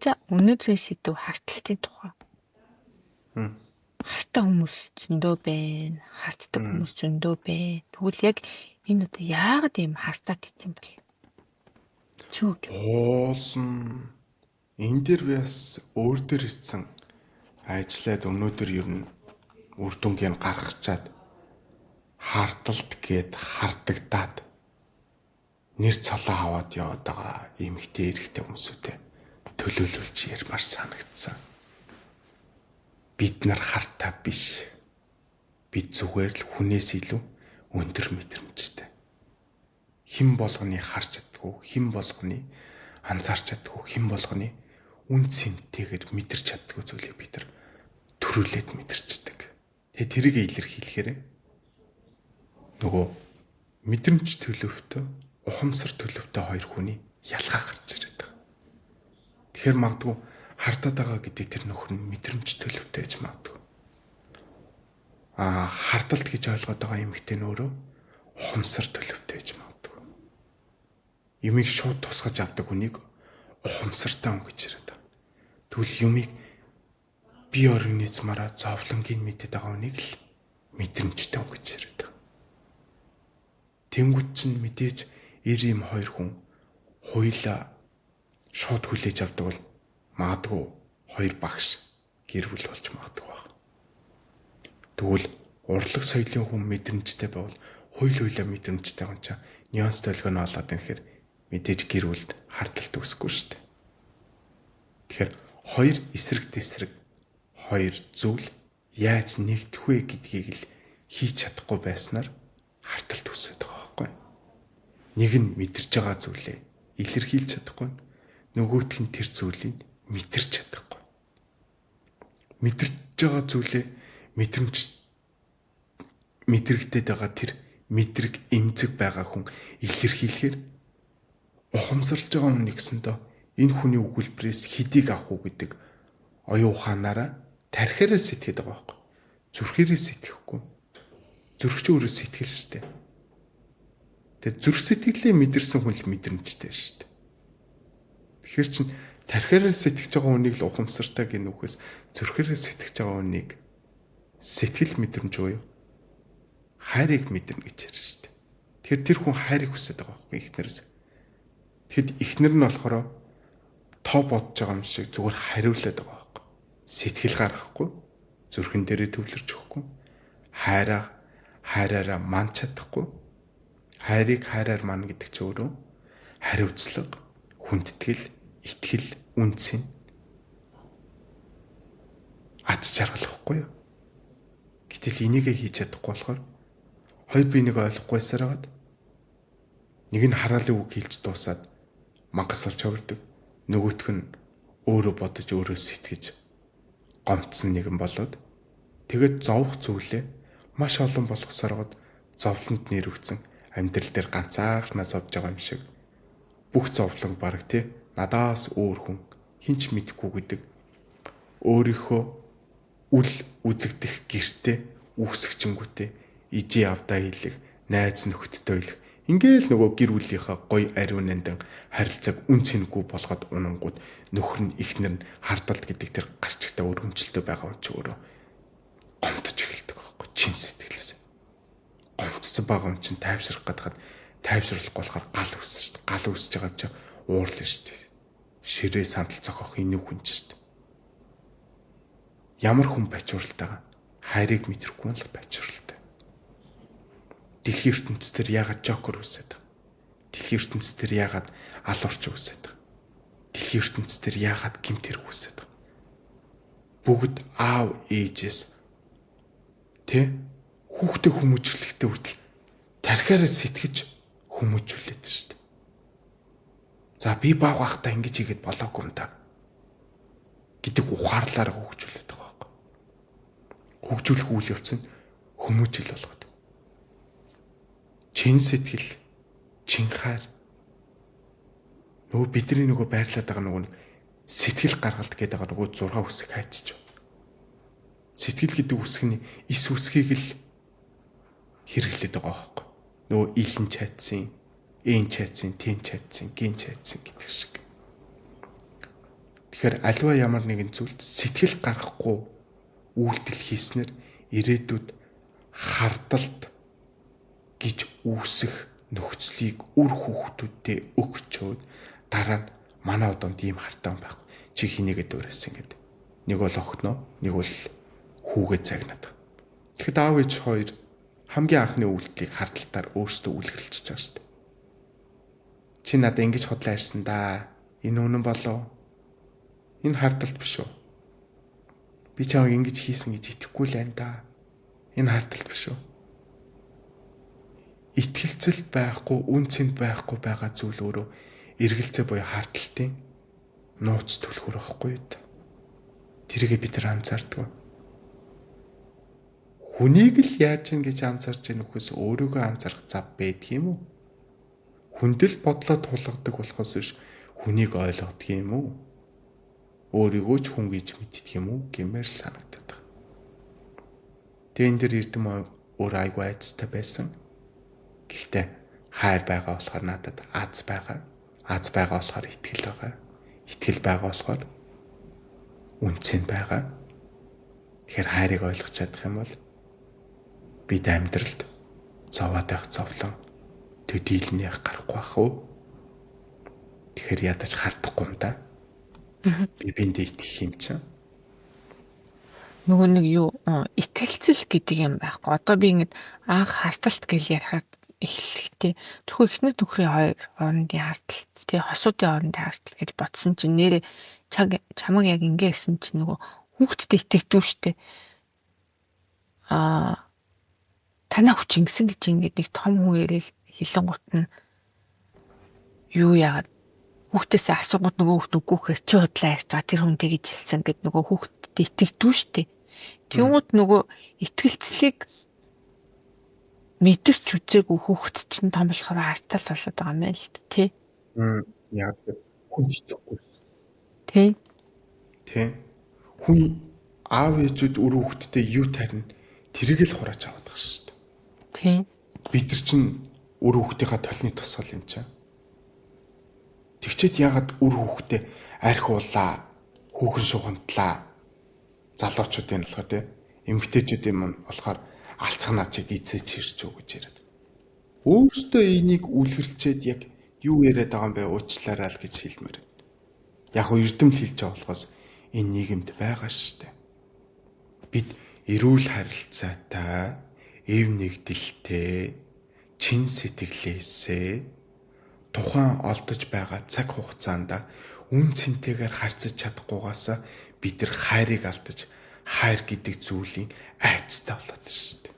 За өнөөдрийн сэдв харталтын тухай. Хартаа хүмүүс зөндөө байна. Хартдаг хүмүүс зөндөө байна. Тэгвэл яг энэ одоо яагаад ийм хартаад идэм бэ? Чүг. Уулна. Энэ дээр би бас өөр төр хийсэн ажиллаад өнөөдөр ер нь үр дүнгийн гаргачаад харталт гээд хардагдаад нэр цолоо аваад яваад байгаа эмэгтэй эрэгтэй хүмүүсүүтэй төлөөлүүлж ярмаар санагдсан. Бид нар хартаа биш. Бид зүгээр л хүнээс илүү өндөр мэдрэмжтэй. Хэн болгоны харж чаддгүй, хэн болгоны анзаарч чаддгүй, хэн болгоны үн цэнтэйгээр мэдэрч чаддгүй зүйлийг бид нар төрүүлээд мэдэрчдэг. Тэгээ тэрийг илэрхийлэхээр нөгөө мэдрэмж төлөвтэй, ухамсар төлөвтэй хоёр хүний ялгаа гарч ирээд байгаа. Тэгэхээр магадгүй хартаад байгаа гэдэг тэр нөхөр нь мэдрэмж төлөвтэй гэж магадгүй. Харталт гэж ойлгоод байгаа эмэгтэй нь өөрөө ухамсар төлөвтэй гэж магадгүй. Юмыг шууд тусгаж авдаг хүнийг ухамсартай хүн гэж яриад байгаа. Тэгвэл юмыг бие организмаараа зовлонгийн мэдээд байгаа хүнийг л мэдрэмжтэй хүн гэж яриад байгаа. Тэнгүүд чинь мэдээж ийм хоёр хүн хоёулаа шууд хүлээж авдаг бол магадгүй хоёр багш гэр бүл болж магадгүй байна. Тэгвэл урлаг соёлын хүн мэдрэмжтэй байвал хоёулаа мэдрэмжтэй хүн чинь нюанс толгойн олоод ирэхээр мэдээж гэр бүлд харталт үүсэхгүй шүү дээ. Тэгэхээр хоёр эсрэг тесрэг хоёр зүйл яаж нэгдэх вэ гэдгийг л хийж чадахгүй байснаар харталт үүсээд байгаа байхгүй. Нэг нь мэдэрч байгаа зүйлээ илэрхийлж чадахгүй, нөгөөх нь тэр зүйлийг мэдэрч чадахгүй. Мэдэрч байгаа зүйлээ мэдрэгдээд байгаа тэр мэдрэг эмзэг байгаа хүн илэрхийлэхээр ухамсарлж байгаа хүн нэгсэндээ энэ хүний өгүүлбэрээс хэдийг авах уу гэдэг оюун ухаанаараа тархиараа сэтгэхэд байгаа байхгүй. Зүрхээрээ сэтгэхгүй. Зүрхч өөрөө сэтгэл шүү дээ. Тэгээ зүрх сэтгэлээ мэдэрсэн хүн л мэдрэмжтэй шүү дээ. Тэгэхээр чинь тархиараа сэтгэж байгаа хүнийг л ухамсартай гинөхөөс зүрхээрээ сэтгэж байгаа хүнийг сэтгэл мэдрэмж уу? Хайрыг мэдэрнэ гэж ярьж шүү дээ. Тэгэхээр тэр хүн хайрыг хүсэж байгаа байхгүй эхнэрээс. Тэгэхэд эхнэр нь болохоор тоо бодож байгаа юм шиг зүгээр хариулаад байгаа байхгүй. Сэтгэл гаргахгүй, зүрхэн дээрээ төвлөрч өгөхгүй, хайраараа манд чадахгүй. Хайрыг хайраар ман гэдэг чинь өөрөө хариуцлага, хүндэтгэл, итгэл, үнцэн ад жаргал واخгүй юу? Гэтэл энийгээ хийж чадахгүй болохоор хоёр бие нэг ойлгохгүйсээр хагаад нэг нь хараалын үг хэлж дуусаад мангас болж хувирдаг. Нөгөөх нь өөрөө бодож өөрөө сэтгэж гомцсон нэгэн болоод тэгээд зовх зүйлээ маш олон болгосоор хагаад зовлонд нэрвэгцэн амьдрал дээр ганцаархнаа зовж байгаа юм шиг бүх зовлон баг надаас өөр хүн хинч мэдэхгүй гэдэг өөрийнхөө үл үзэгдэх гэртээ үүсгчэнгүүтээ ижээ авдаа хэлэх найз нөхдөдөө хэлэх ингээл нөгөө гэр бүлийнхаа гоё ариунандан харилцааг үн цэнэгүй болгоод унангууд нөхөр нь ихнэр нь хардалт гэдэг тэр гарчигтай өргөмжлөлтөй байгаа юм чи өөрөө гомдож эхэлдэг байхгүй чин сэтгэлээс. Гомцсон байгаа юм чинь тайвшрах гэдгээр тайвшруулах болохоор гал үсэж шүү дээ. Гал үсэж байгаа юм чинь уурлаа шүү дээ. Ширээ сандал цохох энэг хүн шүү дээ. Ямар хүн бачууралтайгаа хайрыг мэдрэхгүй л бачууралтай. Дэлхийн ертөнцийн дээр ягаад жокер үсээд байгаа? Дэлхийн ертөнцийн дээр ягаад алуурч үсээд байгаа? Дэлхийн ертөнцийн дээр ягаад гэмт хэрэг үсээд байгаа? Бүгд аав ээжээс хүүхдээ хүмүүжлэхтэй хүртэл тархиараа сэтгэж хүмүүжүүлээд шүү дээ. За би баг байхдаа ингэж хийгээд болоогүй юм да гэдэг ухаарлаараа хөгжүүлээд байгаа байхгүй. Хөгжүүлэх үйл явц нь хүмүүжил болгоод. Чин сэтгэл, чин хайр. Нөгөө бидний нөгөө байрлаад байгаа нөгөө сэтгэл гаргалт гэдэг байгаа нөгөө 6 үсэг хайчиж. Сэтгэл гэдэг үсэг нь эс үсгийг л хэрэглээд байгаа байхгүй. Нөгөө илэн чайцсан, эн чайцсан, тэн чайцсан, гин чайцсан гэдэг шиг. Тэгэхээр аливаа ямар нэгэн зүйлд сэтгэл гаргахгүй үйлдэл хийснээр ирээдүйд хардалт гэж үүсэх нөхцөлийг үр хүүхдүүдтэй өгчөөд дараа нь манай одонд ийм хартан байхгүй. Чи хинийгээ дуурайсан гэдэг. Нэг бол охиноо, нэг бол хүүгээ загнаад. Тэгэхэд аав ээж хоёр хамгийн анхны үйлдэлийг хардталтаар өөрсдөө үлгэрлчихэж байгаа шүү дээ. Чи надад ингэж хотлоо ирсэн да. Энэ үнэн болов? Энэ хардталт биш үү? Би чамайг ингэж хийсэн гэж итгэхгүй л байна да. Энэ хардталт биш үү? Итгэлцэл байхгүй, үн цэнд байхгүй байгаа зүйл өөрөө эргэлзээ буюу хардталтын нууц түлхүүр байхгүй юу? Тэргээ бид нар анзаардаг. Хүнийг л яаж ин гэж анзаарч яах нөхөөс өөрийгөө анзаарах зав байдаг юм уу? Хүндэл бодлоо тулгадаг болохоос биш хүнийг ойлгодог юм уу? Өөрийгөө ч хүн гэж мэддэг юм уу гэмээр санагдаад байна. Тэгээ энэ дэр Эрдэм өөр айгүй айцтай байсан. Гэхдээ хайр байгаа болохоор надад аз байгаа. Аз байгаа болохоор итгэл байгаа. Итгэл байгаа болохоор үнцэн байгаа. Тэгэхээр хайрыг ойлгож чадах юм бол бид амьдралд зовоод байх зовлон төдийлнийх гарахгүй бах уу? Тэгэхээр ядаж хардахгүй юм да. Би биндээ итгэх юм чинь. Нөгөө нэг юу итгэлцэл гэдэг юм байхгүй. Одоо би ингэж анх харталт гэж ярихад эхлэхдээ зөвхөн эхнэр нөхрийн хоёр хоорондын харталт, тэгээ хосуудын хоорондын харталт гэж бодсон чинь нэрээ чамаг яг ингэ ирсэн чинь нөгөө хүүхдэд итгэдэг штэ. Танаа хүч ингэсэн гэж ингэж нэг том хүн ирэл хилэн гут нь юу яагаад хүүхдээсээ асуугууд нөгөө хүүхд үгүйхээр чи худлаа ярьж байгаа тэр хүн тэгж хэлсэн гэд нөгөө хүүхдэд итгэдэг штэ. Тэгвэл нөгөө итгэлцлийг мэдэрч үзээгүй хүүхд чинь том болохоор хартал болоод байгаа юм байна л тий. Яг хүн итгэхгүй. Тий. Хүн аав ээжүүд үр хүүхдтэй юу тарина тэрийг л хурааж аваад байгаа шүү дээ. Тий. Бид нар чинь үр хүүхдийнхаа толны тусгал юм чинь. Тэгчээд ягаад үр хүүхдээ архиулаа, хүүхэн шугантлаа. Залуучуудын болохоор тий эмэгтэйчүүдийн мань болохоор алцхнаачиг эзэж хэрч өг гэж яриад. Өөрөөсөө энийг үлгэрчээд яг юу яриад байгаа юм бэ уучлаарай л гэж хэлмээр. Яг хөө эрдэм хэлж байгаа болохоос энэ нийгэмд байгаа шүү дээ. Бид эрүүл харилцаатай, эв нэгдэлтэй, чин сэтгэлээсээ тухайн олдож байгаа цаг хугацаанд үн цэнтэйгээр харьцаж чадахгүйгаас бид нар хайрыг алдаж хайр гэдэг зүйлийн айцтай болоод шүү дээ.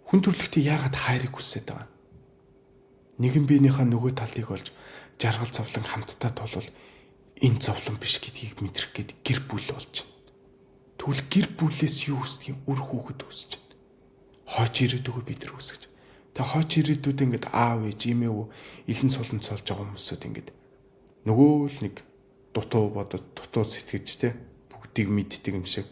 Хүн төрлөختөө яагаад хайрыг хүсээд байгаа? Нэгэн биенийхээ нөгөө талыг олж жаргал зовлон хамтдаа тулвал энэ зовлон биш гэдгийг мэдрэх гээд гэр бүл болж байна. Тэгвэл гэр бүлээс юу хүсдгийг үр хүүхэд хүсэж байна. Хойч ирээдүгөө бид нар хүсэж. Тэгээ хойч ирээдүйд ингээд аав ээж имээ үү илэн сулан цолж байгаа хүмүүсүүд ингээд нөгөө л нэг дутуу бодож дутуу сэтгэж те бүгдийг мэддэг юм шиг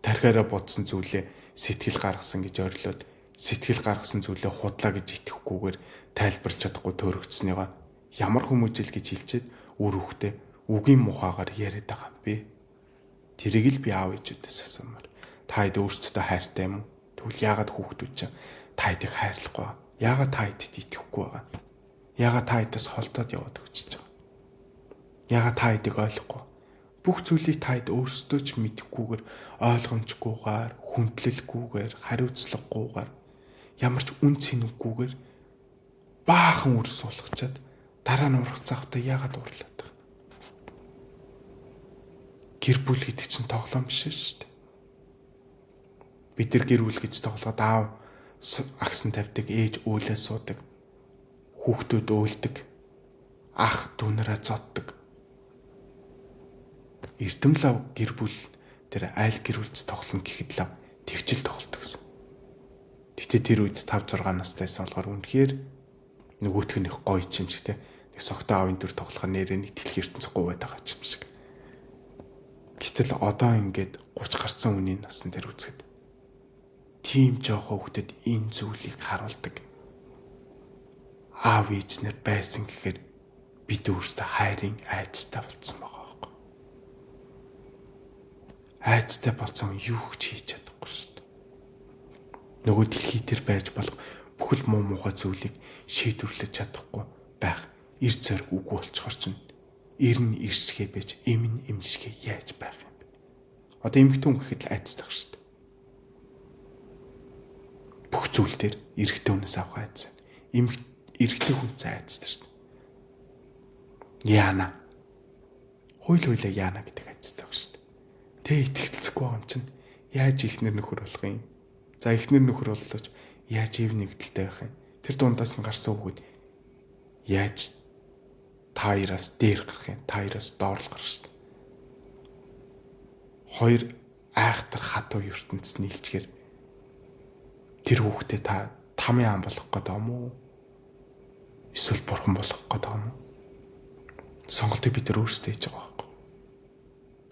тархиараа бодсон зүйлээ сэтгэл гаргасан гэж орилоод сэтгэл гаргасан зүйлээ худлаа гэж итгэхгүйгээр тайлбарч чадахгүй төөрөгцснийгаа ямар хүмүүжил гэж хэлчихэд үр хүүхдээ үгийн мухаагаар яриад байгаа юм бэ. Тэрийг л би аав ээжүүдээс асуумаар. Та хэд өөрсдөө хайртай юм уу? Тэгвэл яагаад хүүхдүүд чинь та хэдийг хайрлахгүй байгаа? Яагаад та хэдэд итгэхгүй байгаа? Яагаад та хэдээс холдоод яваад өгчөж байгаа? Яагаад та хэдийг ойлгохгүй? Бүх зүйлийг та хэд өөрсдөө ч мэдэхгүйгээр ойлгомжгүйгээр, хүндлэлгүйгээр, хариуцлагагүйгээр ямар ч үн цэнэггүйгээр баахан үр суулгачаад дараа нь урах завтай яагаад уурлаад байгаа? Гэр бүл гэдэг чинь тоглоом биш шүү дээ. Бид нар гэр бүл гэж тоглоод аав агсан тавьдаг, ээж өөлөө суудаг, хүүхдүүд өөлдөг, ах дүүнэрээ зоддог. Эрдэм лав гэр бүл тэр айл гэр бүлд тоглоно гэхэд лав тэгжил тоглодог гэсэн. Гэтэ тэр үед 5 6 настайсан болохоор үнэхээр нөгөөх нь их гоё юм шиг те. Нэг согтой аавын дүр тоглохоор нэрээ нэг дэлхийн ертөнцийн говьд байгаа юм шиг. Гэтэл одоо ингээд 30 гарсан үеийн насн дээр үзэхэд тийм жоохон хүүхдэд энэ зүйлийг харуулдаг аав ээж нар байсан гэхээр бид өөрсдөө хайрын айцтай болсон байгаа байхгүй. Айцтай болсон юу ч хийж чадахгүй шүү дээ. Нөгөө дэлхий дээр байж болох бүхэл муу муухай зүйлийг шийдвэрлэж чадахгүй байх эр зориг үгүй болчихор чинь эр нь ирчгээ байж эм нь эмчгээ яаж байх юм бэ? Одоо эмэгтэй хүн гэхэд л айцтай шүү дээ. Бүх зүйл дээр эрэгтэй хүнээс авах айц. Эрэгтэй хүнээс айцтай шүү дээ. Яана. Хуйлаа яана гэдэг айцтай баг шүү дээ. Тэ итгэцэхгүй байгаа юм чинь яаж ихнэр нөхөр болох юм? За ихнэр нөхөр боллооч яаж ив нэгдэлтэй байх юм? Тэр дундаас нь гарсан хүүхэд яаж та яраас дээр гарах юм? Та яраас доор л гарах шүү дээ. Хоёр айхтар хатуу ертөнцид нийлцгээр тэр хүүхдээ та тамийн ам болох гэдэг юм уу? Эсвэл бурхан болох гэдэг юм уу? Сонголтыг бид нар өөрсдөө хийж байгаа байхгүй.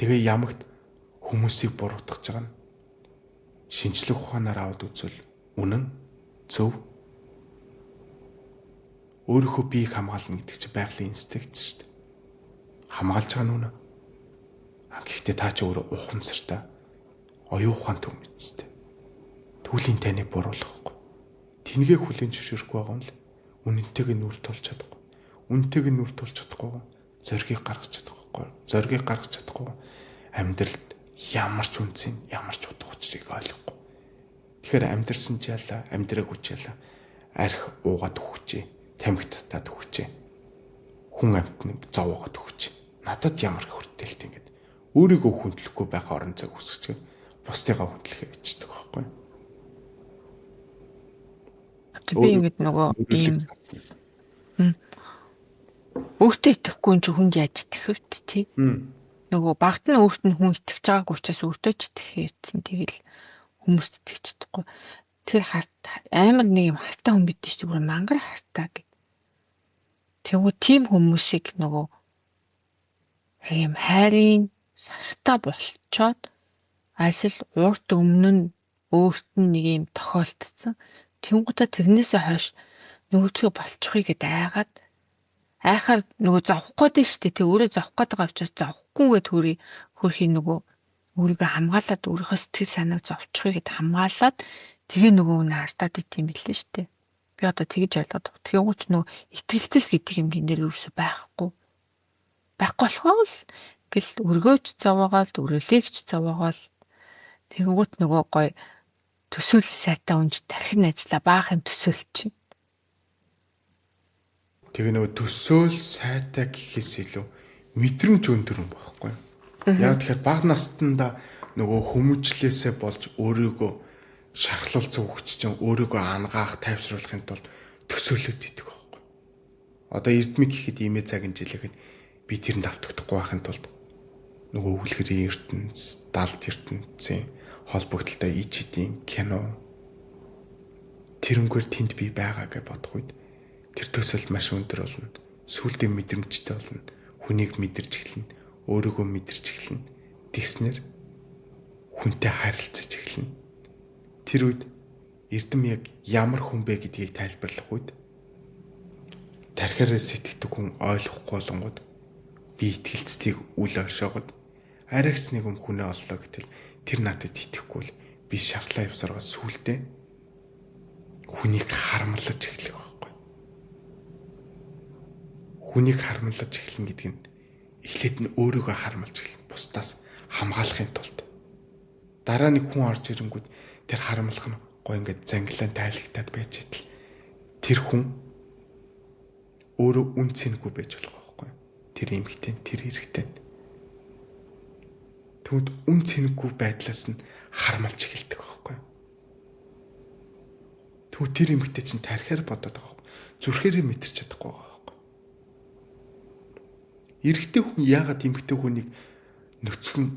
Тэгээ ямагт хүмүүсийг буруутгах гэж байгаа нь шинжлэх ухаанаар аваад үзвэл үнэн зөв. Өөрийнхөө биеийг хамгаална гэдэг чинь байгалийн инстинкт шүү дээ. Хамгаалж байгаа нь үнэн. Гэхдээ та ч өөрөө ухамсартай оюун ухаан төв мэдстэй. Түүлийн таныг буруулахгүй. Тэнгээ хүлэн зөвшөөрөхгүй байгаа юм л үнэнтэйг нүр тулж чадахгүй. Үнэнтэйг нүр тулж чадахгүй. Зоргийг гаргаж чадахгүй. Зоргийг гаргаж чадахгүй. Амьдралд ямар ч үнцэн, ямар ч утга учирыг ойлгохгүй. Тэгэхээр амьдрсан ч яалаа, амьдраагүй ч яалаа арх уугаад өгчээ, тамхи татаад өгчээ. Хүн амьтныг зовоогоод өгчээ. Надад ямар их хүртээлтэй ингээд өөрийгөө хүндлэхгүй байх орон зайг үсгэж бусдыгаа хүндлэхээ бичдэг байхгүй. Би ингээд нөгөө ийм өөртөө итгэхгүй юм чи хүнд яаж итгэх вэ тий? Нөгөө багт нь өөрт нь хүн итгэж байгааг учраас өөртөө ч итгэхээсэн. Тэгэл хүмүүст итгэж чадахгүй. Тэр амар нэг юм хартаа хүн бид чинь бүр мангар хартаа гэх. Тэгвэл тийм хүмүүсийг нөгөө ийм хайрын сархтаа болчоод ажил урт өмнө нь өөрт нь нэг юм тохиолдсон. Тэнгуудаа тэрнээсээ хойш нөгөөдгөө болчихъя гэдээ айгаад айхаар нөгөө зовх гээд нь штэ. Тэг өөрөө зовх гээд байгаа учраас зовхгүйгээ хөрхий нөгөө өөрийгөө хамгаалаад өөрийнхөө сэтгэл санааг зовчихъя гэд хамгаалаад тэгээ нөгөө үнэ хартаад ит юм билээ штэ. Би одоо тэгж ойлгоод байна. Тэгээ ууч нөгөө итгэлцэл гэдэг юм гинээр юусе байхгүй. Байхгүй болохоор л гэл өргөөж зовоогоол өрөөлөгч зовоогоол тэгэнгүүт нөгөө гой төсөөл сайтаа унж тархин ажилла баах юм төсөөлч. Тэгээ нөгөө төсөөл сайтай гэхээс илүү мэдрэмж өндөр юм байхгүй. Яг тэгэхээр бага настанда нөгөө хүмүүжлээсээ болж өөрийгөө шархлуулсан хөвгч чинь өөрийгөө ангаах, тайвшруулахын тулд төсөөлөд идэг байхгүй. Одоо эрдмиг гэхэд имээ цагийн жилэхэд би тэрэнд автагдахгүй байхын тулд нөгөө өвлгэрийн ертөнц, далд ертөнцийн холбогдлолтой ичидийн кино тэрнгээр тэнд би байгаа гэж бодох үед тэр төсөл маш өндөр болно. Сүултээ мэдрэмжтэй болно. Хүнийг мэдэрч эхэлнэ, өөрийгөө мэдэрч эхэлнэ. Тэгснэр хүнтэй харилцаж эхэлнэ. Тэр үед эрдэм яг ямар хүн бэ гэдгийг тайлбарлах үед тархиараа сэтгэдэг хүн ойлгохгүй болонгод би итгэлцдгийг үл ойшоогод арайч нэг хүнээ оллоо гэтэл тэр надад итгэхгүй л би шартлаа явсараа сүултээ хүнийг харамлаж эхлэх байхгүй. Хүнийг харамлаж эхлэн гэдэг нь эхлээд нь өөрийгөө харамлаж эхлэн бусдаас хамгаалахын тулд дараа нэг хүн орж ирэнгүүт тэр харамлах нь гоо ингээд зангилаан тайлагтаад байж идэл тэр хүн өөрөө үн цэнэгүй байж болох байхгүй. Тэр эмэгтэй тэр хэрэгтэй. Тэгвэл үн цэнэгүй байдлаас нь харамлж эхэлдэг байхгүй. Тэгвэл тэр эмэгтэй чинь тархиар бодоод байгаа байхгүй. Зүрхээрээ мэдэрч чадахгүй байгаа байхгүй. Эрэгтэй хүн яагаад эмэгтэй хүнийг нөцгөн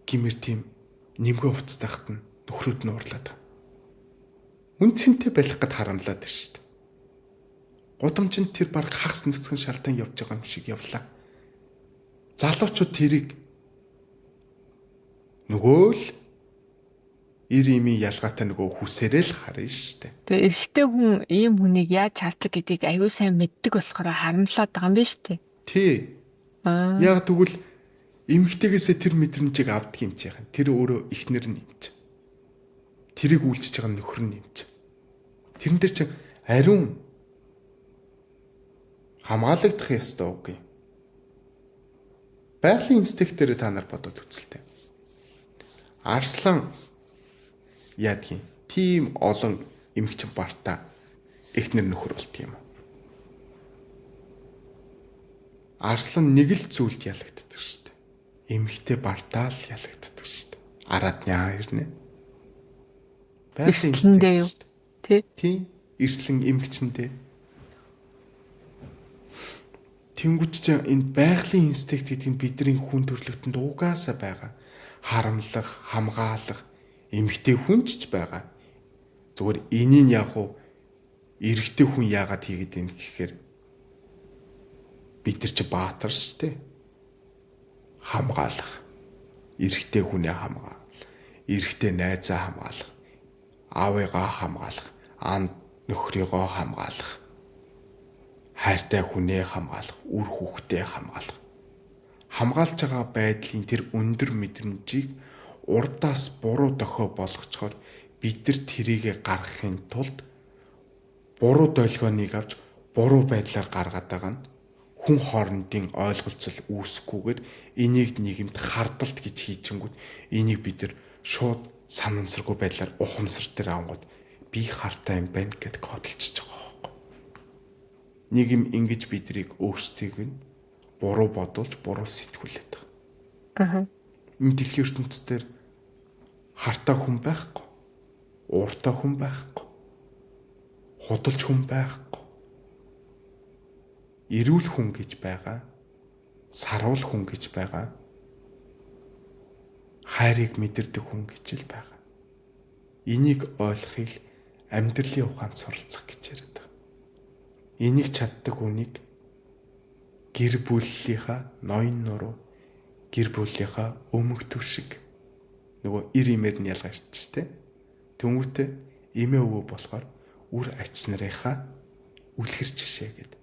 гимэр тийм нэмгээ уцтайхад нь нөхрөөд нь уурлаад байгаа. Үн цэнтэй байх гэд харамлаад байна шүү дээ. Гудамжинд тэр баг хагас нөцгөн шалдан явж байгаа юм шиг явлаа. Залуучууд тэрийг нөгөө л ир имийн ялгаатай нөгөө хүсээрээ л харна шүү дээ. Тэгээ эрэгтэй хүн ийм хүнийг яаж хардаг гэдгийг аюу сайн мэддэг болохоор харамлаад байгаа юм байна шүү дээ. Тий. Аа. Яг тэгвэл эмэгтэйгээсээ тэр мэдрэмжийг авдаг юм чи яхан. Тэр өөрөө ихнэр нь юм чи. Тэрийг үйлчж байгаа нөхөр нь юм чи. Тэрэн дээр чи ариун хамгаалагдах ёстой үг юм. Байгалийн инстинктээр та нар бодоод үзэлтэй. Арслан яадгийн тийм олон эмэгчин бартаа эхнэр нөхөр болт юм. Арслан нэг л зүйлд ялагддаг шүү дээ. Эмэгтэй бартаа л ялагддаг шүү дээ. Арадны ирнэ. Байгалийн Эрсдлэндээ юу? инстинкт. Тий. Тийм эрслэн эмэгчэндээ. Тэнгүүч чи энэ байгалийн инстинкт гэдэг нь бидний хүн төрлөختөнд угаасаа байгаа. Харамлах, хамгаалах эмэгтэй хүн ч байгаа. Зүгээр энийг яг уу эрэгтэй хүн яагаад хийгээд юм гэхээр бид нар чи баатар шүү дээ. Хамгаалах. Эрэгтэй хүнээ хамгаалах. Эрэгтэй найзаа хамгаалах. Аавыгаа хамгаалах. Анд нөхрийгөө хамгаалах. Хайртай хүнээ хамгаалах, үр хүүхдээ хамгаалах. Хамгаалж байгаа байдлын тэр өндөр мэдрэмжийг урдаас буруу дохио болгочхоор бид нар тэрийгэ гаргахын тулд буруу долгионыг авч буруу байдлаар гаргаад байгаа нь хүн хоорондын ойлголцол үүсэхгүйгээр энийг нийгэмд хардалт гэж хийчихэнгүүт энийг бид нар шууд санамсаргүй байдлаар ухамсар дээр авангууд би хартай юм байна гэдг хөдөлчихөж байгаа. Нийгэм ингэж бидрийг өөрсдийг нь буруу бодуулж буруу сэтгүүлээд байгаа. Аа. Энэ дэлхийн ертөнцийн хартай хүн байхгүй. Ууртай хүн байхгүй. Худалч хүн байхгүй. Эрүүл хүн гэж байгаа. Саруул хүн гэж байгаа. Хайрыг мэдэрдэг хүн гэж л байгаа. Энийг ойлгохыг амьдралын ухаанд суралцах гэж яриад байгаа. Энийг чаддаг хүнийг гэр бүлийнхаа ноён нуруу гэр бүлийнхаа өмг төв шиг нөгөө ир имээр нь ялгарч штэ. Тэнгүүтээ эмээ өвөө болохоор үр ач нарынхаа үлгэр жишээ гэдэг.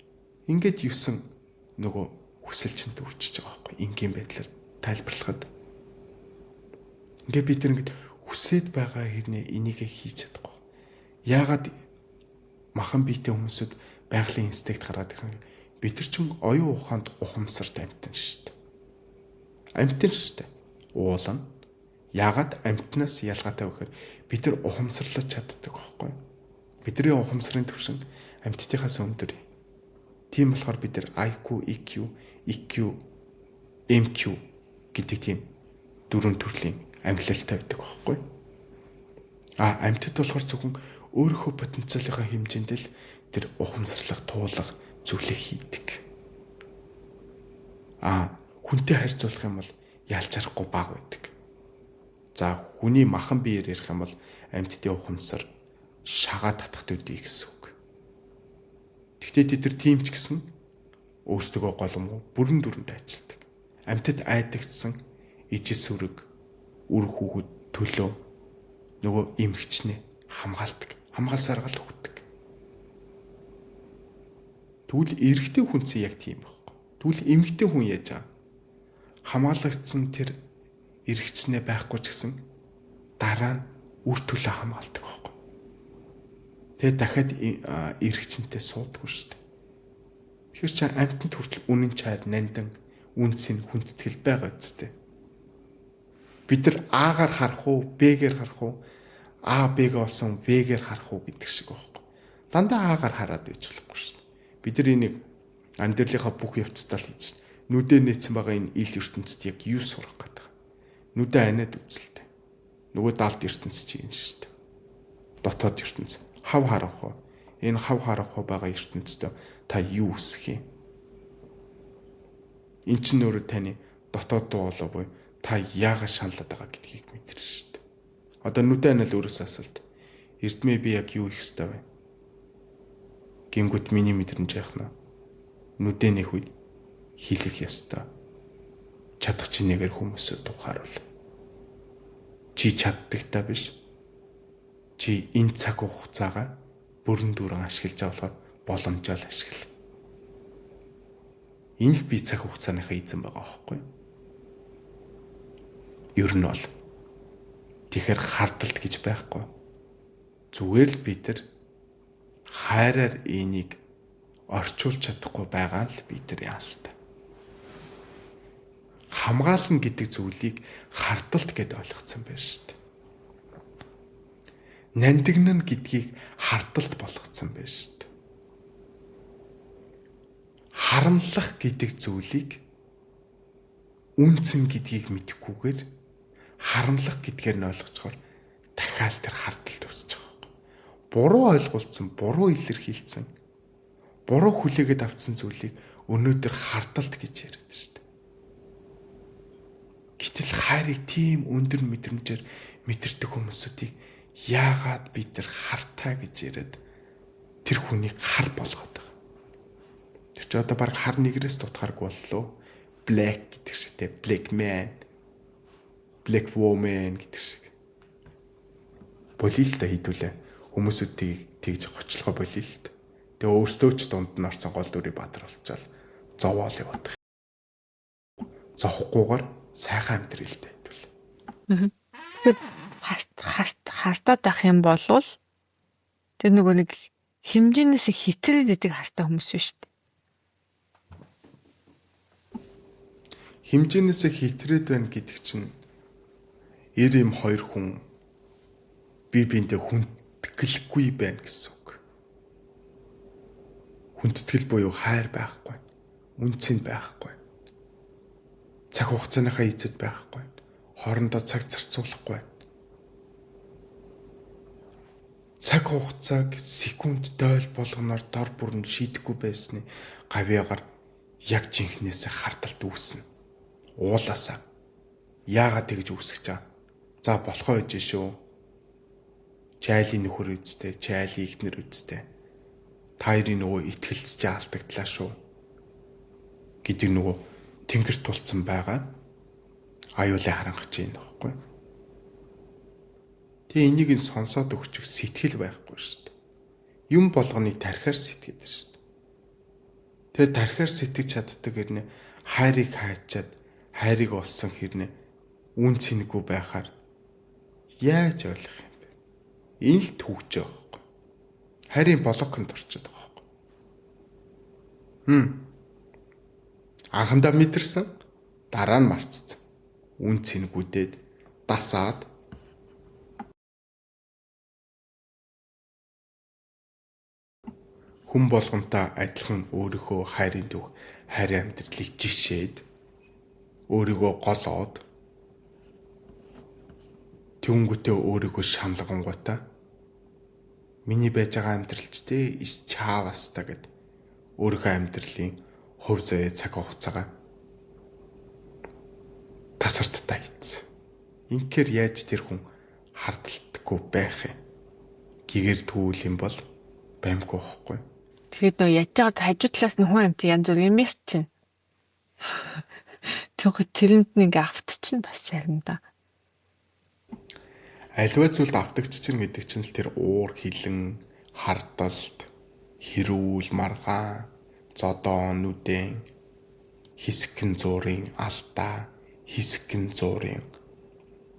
Ингээд 9 нөгөө хүсэлчэнд үрчиж байгаа байхгүй. Ингийн байдлаар тайлбарлахад. Ингээд бид нэг хүсээд байгаа хэрнээ энийг хийж чадахгүй. Яагаад махан биетэй хүмүүсд байгалийн инстинкт гараад ирэх юм. Бид нар ч оюун ухаанд ухамсарт амьтан шүү дээ. Амьтан шүү дээ. Уулан. Яагаад амьтнаас ялгаатай вэ гэхээр бид нар ухамсарлаж чаддаг байхгүй. Бидний ухамсарын түвшин амьтдынхаас өндөр. Тийм болохоор бид нар IQ, EQ, EQ, MQ гэдэг тийм дөрвөн төрлийн ангилалтай байдаг байхгүй. Амьтад болохоор зөвхөн өөрийнхөө потенциалынхаа хэмжээнд л тэр ухамсарлах, туулах зүйлийг хийдэг. Хүнтэй харьцуулах юм бол ялж харахгүй бага байдаг. За хүний махан биеэр ярих юм бол амьтдын ухамсар шагаа татахт үдий гэсэн үг. Гэхдээ тэд нар тийм ч гэсэн өөрсдөө голомгоо бүрэн дүрэнд ажилладаг. Амьтад айдагдсан ижил сүрэг, үр хүүхэд төлөө нөгөө эмгчнээ хамгаалдаг. Хамгаалсаар гал хүтдэг. Тэгвэл эрэгтэй хүнсэн яг тийм байхгүй. Тэгвэл эмэгтэй хүн яаж байгаа? Хамгаалагдсан тэр эрэгчнээ байхгүй ч гэсэн дараа нь үр төлөө хамгаалдаг байхгүй. Тэгээд дахиад эрэгчнтэй суудаггүй шүү дээ. Тэгэхээр чи амьтанд хүртэл үнэн чайр нандан үнсийн хүндэтгэл байгаа үстэй. Бид нар А-гаар харах уу, Б-гээр харах уу, А, Б-г олсон В-гээр харах уу гэдэг шиг байхгүй. Дандаа А-гаар хараад иж болохгүй шүү дээ. Бид нар энийг амьдралынхаа бүх явцдаа л хийж байна. Нүдэ нээсэн байгаа энэ ил ертөнцид яг юу сурах гэдэг. Нүдэ аниад үзэлтэй. Нөгөө далд ертөнц чинь шүү дээ. Дотоод ертөнц. Хав харах уу? Энэ хав харах уу байгаа ертөнцид та юу үсэх юм? Эн чинь өөрөө таны дотоод дуу болоо буй та яагаад шаналаад байгаа гэдгийг мэдэрнэ шүү дээ. Одоо нүдэ аниал өөрөөсөө асуулт. Эрдмээ би яг юу их хэвээр вэ? Гингүүт миний мэдрэмж яах нь? Нүдэ нэх үед хийлэх ёстой. Чадах чи нэгээр хүмүүсээ тухааруул. Чи чаддаг та биш. Чи энэ цаг хугацаагаа бүрэн дүрэн ашиглаж байгаа болохоор боломжоор ашигла. Энэ л би цаг хугацааныхаа эзэн байгаа байхгүй. Ер нь бол тэгэхээр хардалт гэж байхгүй. Зүгээр л бид нар хайраар энийг орчуулж чадахгүй байгаа л бид нар яа л та. Хамгаална гэдэг зүйлийг хардалт гэдээ ойлгоцсон байна шүү дээ. Нандинна гэдгийг хардалт болгоцсон байна шүү дээ. Харамлах гэдэг зүйлийг үнцэн гэдгийг мэдхгүйгээр харамлах гэдгээр нь ойлгоцохоор дахиад тэр хардалт үүсэж байгаа. Буруу ойлголцсон, буруу илэрхийлсэн, буруу хүлээгээд авсан зүйлийг өнөөдөр хардалт гэж яриад шүү дээ. Гэтэл хайрыг тийм өндөр мэдрэмжээр мэдэрдэг хүмүүсүүдийг яагаад бид нар хартай гэж яриад тэр хүнийг хар болгоод байгаа. Тэр чи одоо баг хар нэгрээс дутхааргүй боллоо. Black гэдэг шиг те, black man, black woman гэдэг шиг. Болио л та хідүүлээ. Хүмүүсүүдийг тэгж гочлогоо болио л та. Тэгээ өөртөө ч дунд нь орсон гол дүрийг бадар болчаал зовоол яваад. Зовхгүйгээр сайхан амьдралтай хэвдвэл. Тэгэхээр хартаад ах юм болвол тэр нөгөө нэг хэмжээнээс хитрээд идэг хартай хүмүүс биш үү? Хэмжээнээс хитрээд байна гэдэг чинь 92 хүн бие биендээ хүндэтгэлгүй байна гэсэн үг. Хүндэтгэл буюу хайр байхгүй, үнцэн байхгүй, цаг хугацааныхаа эзэд байхгүй, хоорондоо цаг зарцуулахгүй. Цаг хугацааг секунд дойл болгоноор дор бүрэн шийдэхгүй байсны гавьяагаар яг жинхнээсээ хардалт үүснэ. Уулаасаа. Яагаад тэгж үүсгэж байгаа? За болохоо гэж шүү. Чайлын нөхөр үсттэй, чайлын ихнэр үсттэй. Тайрын нөгөө итгэлцэж алдагдлаа шүү. Гэдэг нөгөө тэнгэр тулцсан байгаа. Аюулын харангаж юм байхгүй. Тэгээ энийг нь сонсоод өгчих сэтгэл байхгүй шүү дээ. Юм болгоныг тархиар сэтгэдэг шүү дээ. Тэгээ тархиар сэтгэж чаддаг хэрнээ хайрыг хайчаад хайрыг олсон хэрнээ үн цэнэгүй байхаар яаж ойлгох юм бэ? Энэ л түүхтэй байхгүй. Хайрын блоконд орчиход байгаа байхгүй. Анхандаа мэдэрсэн, дараа нь марцсан. Үн цэнэгүүдээд дасаад хүн болгонтой адилхан өөрийнхөө хайрын түүх, хайрын амьдралыг жишээд өөрийгөө голоод тэнгүүтээ өөрийгөө шаналгангуудаа миний байж байгаа амьдралчтэй ис чааваста гэд өөрийнхөө амьдралын хувь заяа цаг хугацаагаа тасарттай хийцэн. Инхээр яаж тэр хүн хардалтгүй байх юм? Гэгэр түүл юм бол баймгүй байхгүй. Тэгээд нөө яаж байгаад хажуу талаас нь хүн амт янз бүр юм яс чинь. Тэгвэл тэрэнд нэг автчихна бас заримдаа. Аливаа зүйлд автагдчихна гэдэг чинь л тэр уур хилэн, хардалт, хэрүүл маргаан, зодоо нүдэн, хэсгэн зуурын алдаа, хэсгэн зуурын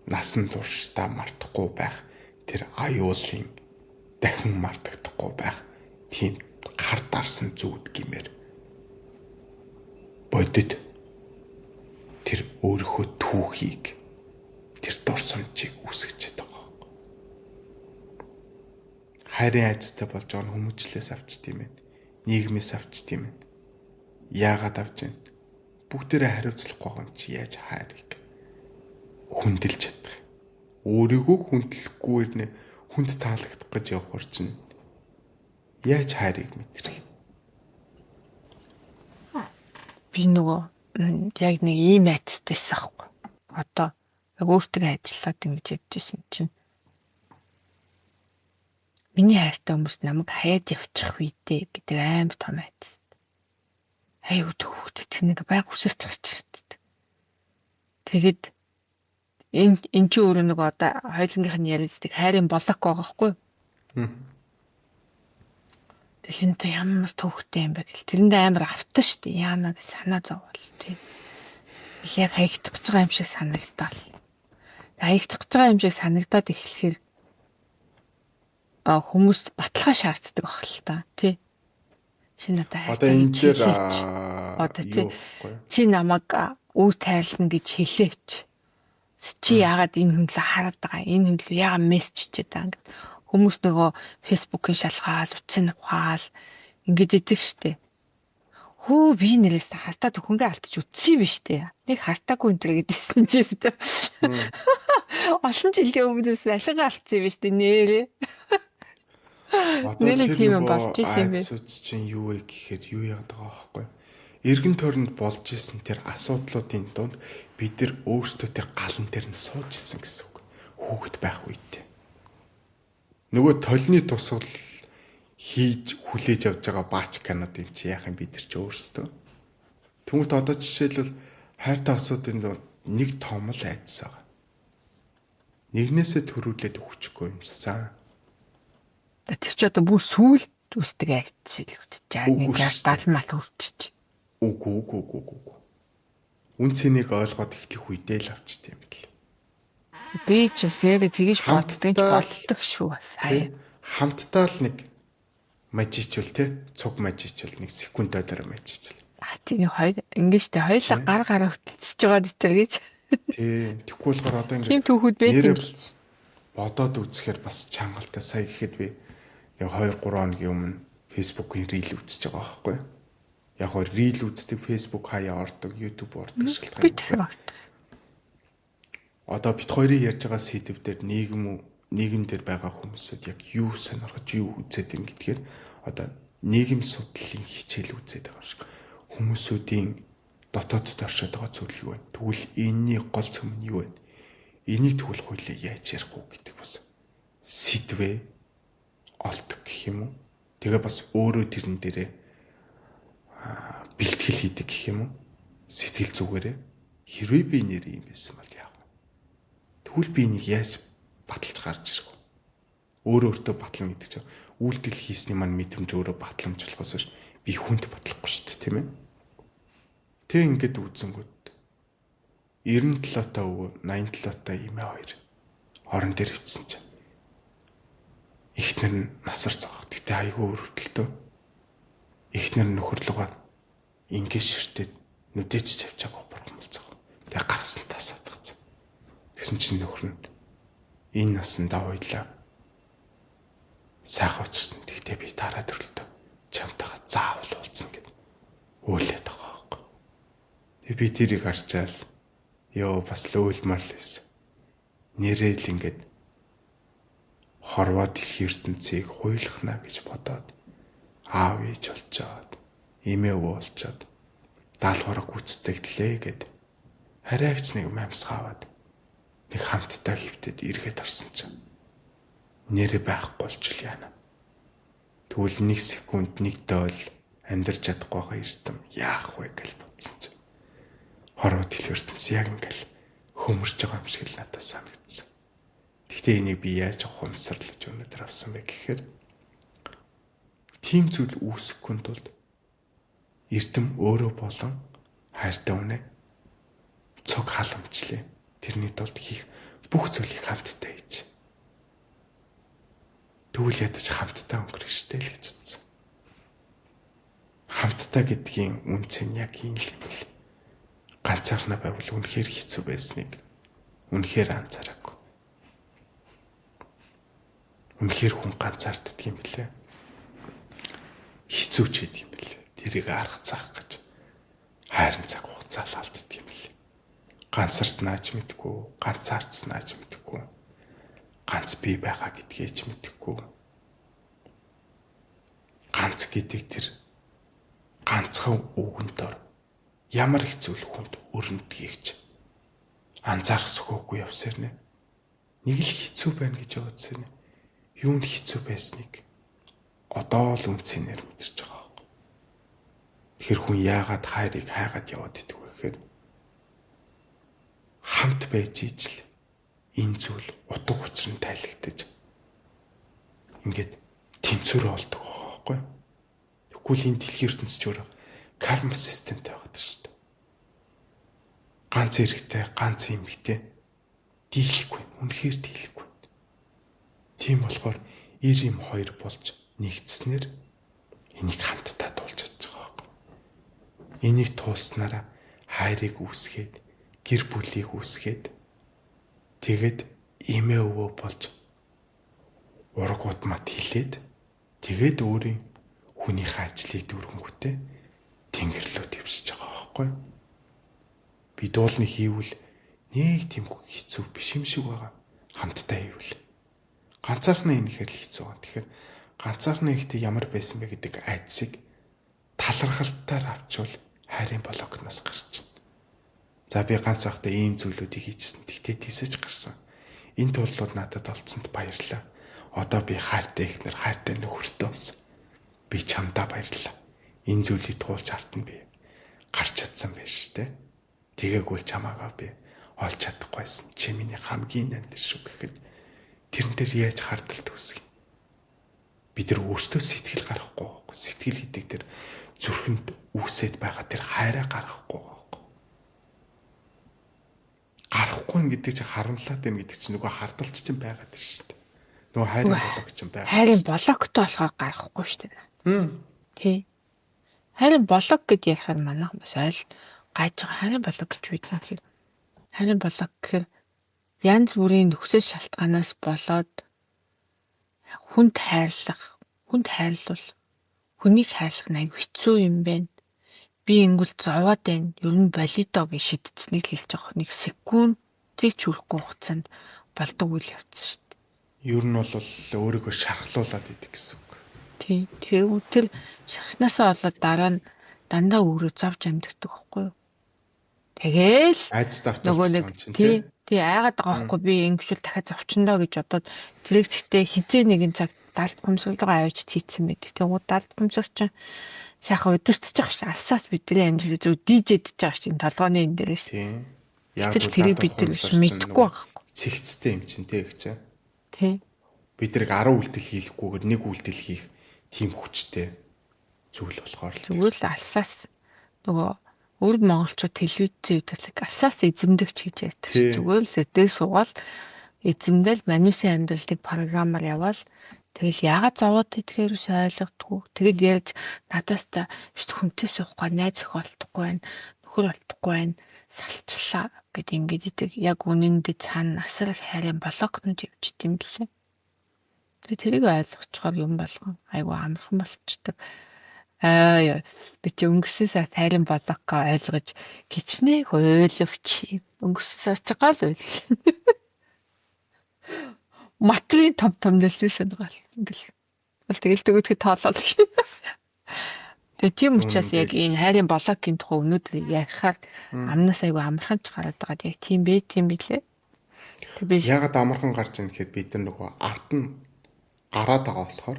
насан туршдаа мартахгүй байх тэр аюулын дахин мартагдахгүй байх тийм гар дарсан зүуд гэмээр бодит тэр өөрийнхөө түүхийг тэр дурсамжийг үсгэж байгаа. Хайрын айцтай болж байгаа хүмүүжлээс авчт юм байна. Нийгмээс авчт юм байна. Яагаад авч байна? Бүгдээрээ хариуцлахгүй байгаа юм чи яаж хайрыг хүндэлж чадах юм? Өөрийгөө хүндлэхгүйгээр нэ хүнд таалагдах гэж явахар чинь яаж хайрыг мэдрэх юм? Би нөгөө яг нэг ийм айцтайсэн аахгүй. Одоо яг өөртөө ажиллаад ингэж явжсэн чинь миний хайртай хүмүүс намайг хаяад явчих үедээ гэдэг амар том айц. Аюу төвхөд тэнийг байг үсэрч гарчдаг. Тэгэд энэ чи өөрөө нэг одоо хоёулынгийнх нь яриаддаг хайрын блок байгаа байхгүй юу? Дэлэнтэй ямар төвхтэй юм бэ гэл. Тэрэндээ амар автан штэ. Яана гэж санаа зоввол тий. Яг хаягдах гэж байгаа юм шиг санагдтал. Хаягдах гэж байгаа юм шиг санагдаад эхлэхээр хүмүүст баталгаа шаарддаг байх л та тий. Чи надад Одоо энэ дээр одоо тий. юу гэхгүй юу? Чи намайг үр тайрлна гэж хэлээч. Чи яагаад энэ хүнлээ хараад байгаа? Энэ хүнлээ яагаад мессеж чихэд байгаа ингээд хүмүүс нөгөө фэйсбүүкийн шалгаал, утсын ухаал ингээд идэг штэ. Хөө би нэрээс хартаа төхөнгөө алдчих үтсэн юм биш үү? Нэг хартаагүй энэ төр гэдсэн чи өстө. Олон жилийн өмнөөс алга алдсан юм биш үү нэрээ? Одоо Нэлээд тийм тэр юм болж нөгөө исэн юм бэ? айцуц чинь юу вэ гэхээр юу яадаг байгаа байхгүй юу? Эргэн тойронд болж исэн тэр асуудлуудын дунд бид нар өөрсдөө тэр галан дээр нь сууж исэн гэсэн үг. Хүүхэд байх үедээ. Нөгөө толны тусгал хийж хүлээж авч байгаа баач канад юм чи яах юм бид нар ч өөрсдөө. Тэнгүүт одоо жишээлбэл хайртай асуудын дунд нэг том л айдас байгаа. Нэгнээсээ төрүүлээд өгчихгүй юмсан. Тэр чи одоо бүр сүулт үсдэг айц шилгүүт. За Үгүй нэг шүү дээ. дал мал хөвчч. Үгүй. Үн цэнийг ойлгоод эхлэх үедээ л авчт юм бэл. Би ч бас яг тэгэж боддог ч болдог шүү. Сая. Хамтдаа л нэг мажичул те цуг мажичул нэг секундээр мажичул. Тийм хоёр ингэ штэ хоёлаа гар гараа хөтөлсөж байгаа дэтэр гэж. Тий. Тэгэхгүй болохоор одоо Тийм ингэ түүхүүд байдаг л. бодоод үзэхээр бас чангалтай. Сая гэхэд би яг 2-3 хоногийн өмнө фэйсбүүкийн рил үзэж байгаа байхгүй юу? Яг гоо рил үздэг, фэйсбүүк хаяа ордог, YouTube ордог Би шалтгаан. тэр багт. Одоо бит хоёрын ярьж байгаа сэдв дээр нийгэм дээр байгаа хүмүүсүүд яг юу сонирхож юу үзээд ин гэдгээр одоо нийгэм судлалын хичээл үзээд байгаа юм шиг. Хүмүүсүүдийн дотоодд оршоод байгаа зүйл юу вэ? Тэгвэл энэний гол цөм нь юу вэ? Энийг тэгвэл хуулиа яаж ярих уу гэдэг бас сэдвээ олдог гэх юм уу? Тэгээ бас өөрөө тэрэн дээрээ бэлтгэл хийдэг гэх юм уу? Сэтгэл зүгээрээ хэрвээ би нэр юм байсан бол яах вэ? Тэгвэл би энийг яаж баталж гарч ирэх вэ? Өөрөө өөртөө батлана гэдэг чинь үйлдэл хийсний маань мэдрэмж өөрөө батламж болохоос биш би хүнд батлахгүй шүү дээ, тийм ээ? Тэг ингээд үзэнгүүт 97 та өвөө 87 та эмээ хоёр орон дээр хөвцсөн чинь эхнэр нь насар зогох. Гэтэ айгүй өрөвдөлтөө. Эхнэр нь нөхөрлөгөө ингээд ширтээд нүдэж тавьчаагүй бурхан болцоо. Тэг гараас нь тасаад гацсан. Тэгсэн чинь нөхөр нь энэ насандаа ойлаа. Сайхан уучирсан. Тэгтээ би дараа төрлөө чамтайгаа заавал уулзсан гэд өөлээд байгаа байхгүй. Тэг би тэрийг харчаал ёо бас л өөлмөр л байсан. Нэрэл ингээд хорвоод их ертөнцийг хуйлахна гэж бодоод аав ээж болчоод эмээ уулзаад даалгавраа гүйцэтгэлээ гэд хараагч нэг мамсгааваад нэг хамтдаа хөвтөд эргээд орсон чинь нэрэ байхгүй болчихл яана. Тэгвэл 1 секунд нэг доол амьдарч чадахгүй байгаа эрдэм яах вэ гэж бодсон чинь хорвоод их ертөнц яг ингээл хөмөрч байгаа юм шиг л надад санагдсан. Гэхдээ энийг би яаж ухамсарлаж өнөдөр авсан бэ гэхээр тийм зүйл үүсэхгүй тулд эрдэм өөрөө болон хайртай үнэ цог халамжлаа. Тэрний тулд хийх бүх зүйлийг хамтдаа хийж. Тэгвэл ядаж хамтдаа өнгөрөх штэ л гэж утсан. Хамтдаа гэдгийн үнц нь яг ийм л юм бэл. Ганцаархнаа байвал үнэхээр хэцүү байсныг үнэхээр анзаараагүй. Үнэхээр хүн ганцаарддаг юм билээ. Хэцүү ч гэдэг юм билээ. Тэрийг арга заах гэж хайрын цаг хугацаа л алддаг юм билээ. Ганцаарснаач мэдгүй, ганцаардснаач мэдгүй. Ганц бий байгаа гэдгээ ч мэдгүй. Ганц гэдэг тэр ганцхан үгэнд ор ямар хэцүү хүнд өрөндгийгч анзаарах сөхөөгүй явсарнэ. Нэг л хэцүү байна гэж бодсон юм. Юунд хэцүү байсныг одоо л үнцээр мэдэрч байгаа юм. Тэгэхээр хүн яагаад хайрыг хайгаад яваад идэх вэ гэхээр хамт байж ижил энэ зүйл утга учир нь тайлагдаж ингээд тэнцвэр болдог байхгүй. Гүйл энэ дэлхийн ертөнцийн ч өөрөө карма системтэй байгаа шүү дээ. Ганц эрэгтэй, ганц эмэгтэй дийлэхгүй, үнэхээр дийлэхгүй. Тийм болохоор 92 болж нэгдснээр энийг хамтдаа туулж чадж байгаа юм. Энийг туулснараа хайрыг үүсгээд, гэр бүлийг үүсгээд тэгэд эмээ өвөө болж ургууд мат хилээд тэгээд өөрийн хүнийхээ ажлыг дүүрэнгүүтээ тэнгэр рүү твшиж байгаа байхгүй. Би дуулны хийвэл нэг тийм хэцүү биш юм шиг байгаа. Хамтдаа хийвэл ганцаархнаа энэхээр л хэцүү байна. Тэгэхээр ганцаархнаа ихтэй ямар байсан бэ гэдэг айдсыг талархалтаар авчвал хайрын блокноос гарч байна. За би ганц байхдаа ийм зүйлүүдийг хийчихсэн. Тэгтээ тийсэж гарсан. Энэ туллууд надад олцсонд баярлалаа. Одоо би хайртай ихнэр, хайртай нөхөртэй болсон. Би чамдаа баярлалаа. Энэ зүйлийг туулж хартна би. Гарч чадсан байж тээ. Тэгээгүй чамаагаа би олж чадахгүйсэн. Чи миний хамгийн нандин шүү гэхэд тэрэн дээр яаж хардалт үүсгэх. Бид нар өөртөө сэтгэл гаргахгүй байхгүй. Сэтгэл гэдэг тэр зүрхэнд үүсээд байгаа тэр хайраа гаргахгүй байхгүй. Гарахгүй гэдэг чинь харамлаад байна гэдэг чинь нөгөө хардалт чинь байгаад байна шүү дээ. Нөгөө хайрын блок чинь байгаа. Хайрын блоктой болохоор гарахгүй шүү дээ. Тий. Хайрын блок гэдээ ярихаар манайх бас гайж байгаа. Хайрын блок гэж бид тэгэхээр хайрын блок гэхээр янз бүрийн нөхцөл шалтгаанаас болоод хүнд хайрлал хүнийг хайрлах нь аягүй хэцүү юм байна. Би ингүүл зовоод байна. Ер нь болидо гэж шийдсэнийг хэлж байгаа. Нэг секундыг ч хүрэхгүй хугацаанд болдог үйл явц шүү дээ. Ер нь бол өөрийгөө шархлуулад идэг гэсэн үг. Тий. Тэгвэл тэр шахнаасаа болоод дараа нь дандаа өөрөө зовж амьддаг байхгүй юу? Тэгээл айц давталж нөгөө нэг тий айгаад байгаа байхгүй би ингэшүүл дахиад зовчондоо гэж бодоод тэрэг зэгтээ хизээ нэгэн цаг далд гомсголгоо авчид хийцэн байдаг. Тэгвэл далд гомсгоч чинь сайхан удирдах гэж алсаас бидний амжилт зөв дижэдж байгаа чинь толгойн энэ дээр шүү. Тийм. Яг тэрийг бид нар мэдхгүй байхгүй. Цэгцтэй юм чинь тэг гэж. Тий. Бид нэг 10 үйлдэл хийхгүйгээр нэг үйлдэл хийх тийм хүчтэй зүйл болохоор л зүгээр л алсаас нөгөө өөр монголчууд телевизийн үеийг алсаас эзэмдэгч гэж ярьдаг. Зүгээр л өдөө суугаал эзэмдэл манусын амьдралыг програмаар яваал тэгэл яагаад зовоод идэхээр ус ойлгохгүй. Тэгэл ярьж надаас та биш хүнтэй суухгүй найз охиолдохгүй байна. Нөхөр олдохгүй байна. Салчлаа гэд ингэж идэг. Яг үнэндээ цаана асар хайрын блокнод явж идэм билээ. Тэрийг ойлгоцохоор юм болгон айгу амархан болчдөг. Би чи өнгөрсөн сар хайрын блокоо ойлгож гिचнээ хуйлвч өнгөрсөн сар чагаал байл. Матрийн том дэлгүүшэн гал ингээл. Бол тэгэл төгөөдгөө тоолол. Тэгээ тийм учраас яг энэ хайрын блокийн тухай өнөөдөр ярихаар амнаас айгу амархан ч гараад байгаа. Яг тийм билээ. Ягаад амархан гарч ийн гэхэд бид нар нөгөө ард нь гараад байгаа болохоор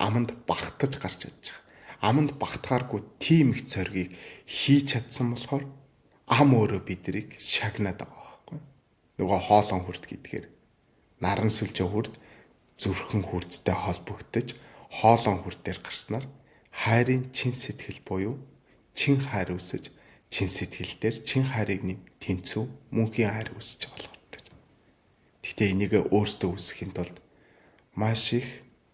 аманд багтаж гарч чадж байгаа. Аманд багтахааргүй тийм их зоргийг хийж чадсан болохоор ам өөрөө бидрийг шагнаад байгаа байхгүй. Нөгөө хоолон хүрд гэдгээр наран сүлжээ хүрд зүрхэн хүрдтэй холбогдож хоолон хүрд дээр гарснаар хайрын чин сэтгэл буюу чин хайр үсэж чин сэтгэл дээр чин хайрыг нэм тэнцүү мөнхийн хайр үсэж байгаа болохоор. Гэтэ энийг өөртөө үсгэхийн тулд маш их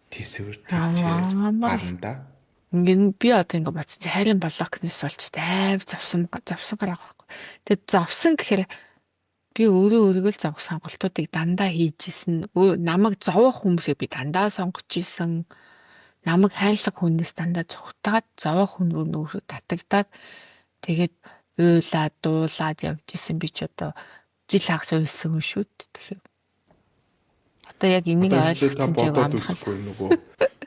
төсвөр төвчээр гаранда. Ингээд би одоо ингээд бодсон чи хайрын блокнес болж тайв завсан гараа байхгүй. Тэгээд зовсон гэхээр би өөрийгөө л зовх сонголтуудыг дандаа хийжсэн. Намайг зовох хүмүүсээ би дандаа сонгож исэн. Намайг хайрлах хүнээс дандаа зүгтаад зовох хүн өөрөө татагдаад тэгээд уйлаад дуулаад явж исэн би ч одоо жил хагас уйлсан хүн шүү дээ. Тэгэхээр одоо яг энийг ойлгосон ч амархан нөгөө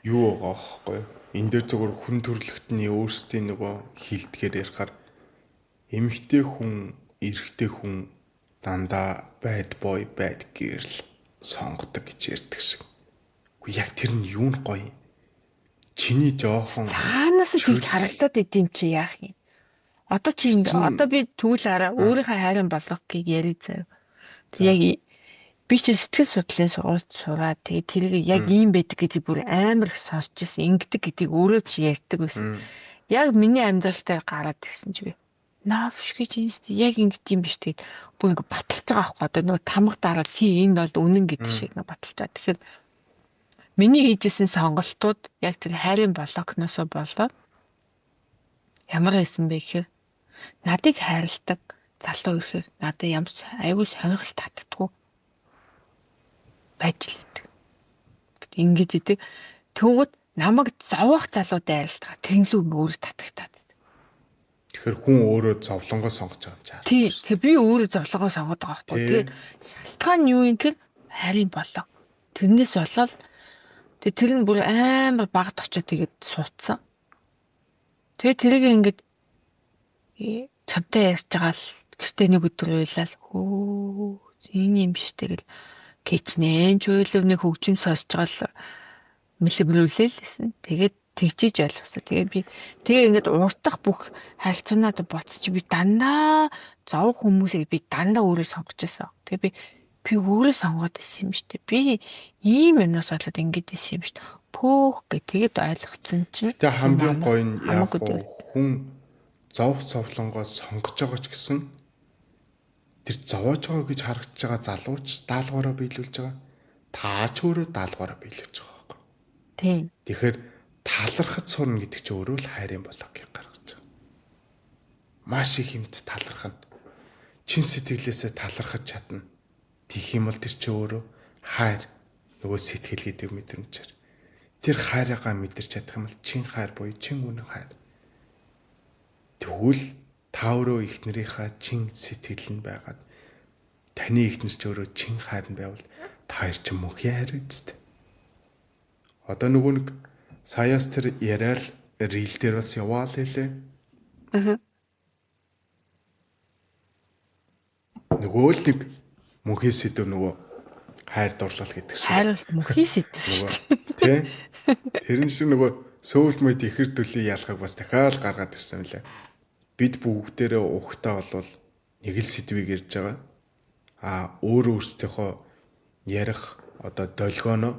юу байгаа байхгүй. Энд дээр зөвхөн хүн төрлөختний өөрсдийн нөгөө хилдгээр ярихаар эмэгтэй хүн, эрэгтэй хүн дандаа bad boy, bad girl сонгодог гэж ярьдаг шиг. Гэхдээ яг тэр нь юу нь гоё. Чиний жоохон цаанаас тэгж харагдаад идэм чи яах юм. Одоо чи одоо би тэгвэл араа өөрийнхөө хайрын блокийг ярий заяа. Яг Би чи сэтгэл судлалын сургуульд сураад тэгээд тэрийг яг ийм байдаг гэдгийг бүр амар их сонсч ирсэн. Ингэдэг гэдгийг өөрөө чи ярьдаг байсан. Яг миний амьдрал дээр гараад ирсэн чи би. Наавш гэж инст яг ингэт юм биш тэгээд бүр ингэ баталж байгаа байхгүй. Одоо нөгөө тамга дараад энэ бол үнэн гэдэг шиг нэг баталж байгаа. Тэгэхээр миний хийжсэн сонголтууд яг тэр хайрын блокносоо болоод ямар байсан бэ гэхээр надыг хайрладаг залуу ирэхээр надад ямар айгүй сонирхол татдаггүй байж л идэг. Ингэж идэг. Тэгвэл намайг зовоох залуутай арилдаг. Тэрнлүү өөрө татагтаад. Тэгэхээр хүн өөрөө зовлонгоо сонгож байгаа юм чаа. Тий. Тэгээ би өөрөө зовлонгоо сонгоод байгаа байхгүй. Тэгээд шалтгаан юу юм гэхээр хайрын болоо. Тэрнээс болоод тэр нь бүр амар багт очиод тэгээд суудсан. Тэгээд тэрийг ингэж чамтай ярьж байгаа л гэртээ нэг өдөр уйлал хөө энэ юм биш тэгэл кичнэн чуйлв нэг хөгжим сонсож байгаа л мэлбрүүлэлсэн. Тэгээд тэгжиж ойлгосоо. Тэгээд би тэгээ ингээд уртах бүх хайлтцаанаад боцч би дандаа зовх хүмүүсийг би дандаа өөрөө сонгож байсан. Тэгээд би өөрөө сонгоод исэн юм штэ. Би ийм юмнаас болоод ингэж исэн юм штэ. Пөөх гэ тэгээд ойлгоцсон чинь. Тэгээ хамгийн гоё нь яг хүн зовх зовлонгоо сонгож байгаа ч гэсэн тэр зовоож байгаа гэж харагдаж байгаа залууч даалгавраа биелүүлж байгаа. Таа ч өөрөө даалгавраа биелүүлж байгаа байхгүй. Тийм. Тэгэхээр талархаж сурна гэдэг чинь өөрөө л хайрын блокийг гаргаж байгаа. Маш их юмд талархна. Чин сэтгэлээсээ талархаж чадна. Тих юм бол тэр чинь өөрөө хайр нөгөө сэтгэл гэдэг мэдрэмжээр. Тэр хайраагаа мэдэрч чадах юм бол чин хайр буюу чин үнэн хайр. Тэгвэл та өөрөө эхнэрийнхаа чин сэтгэл нь байгаад таны эхнэр ч өөрөө чин хайр нь байвал та хоёр ч мөнхийн хайр үсттэй. Одоо нөгөө нэг саяас тэр яриад рил дээр бас яваал хэлээ. Нөгөө л нэг мөнхийн сэдв нөгөө хайр дурлал гэдэг шиг. Хайр мөнхийн сэдв шүү дээ. Тэрэн шиг нөгөө сөүлмэд ихэр төлөй ялхаг бас дахиад гаргаад ирсэн мөлий. Бид бүгдээрээ ухтаа болвол нэг л сэдвийг ярьж байгаа. Өөрөө өөрсдийнхөө ярих одоо долгионо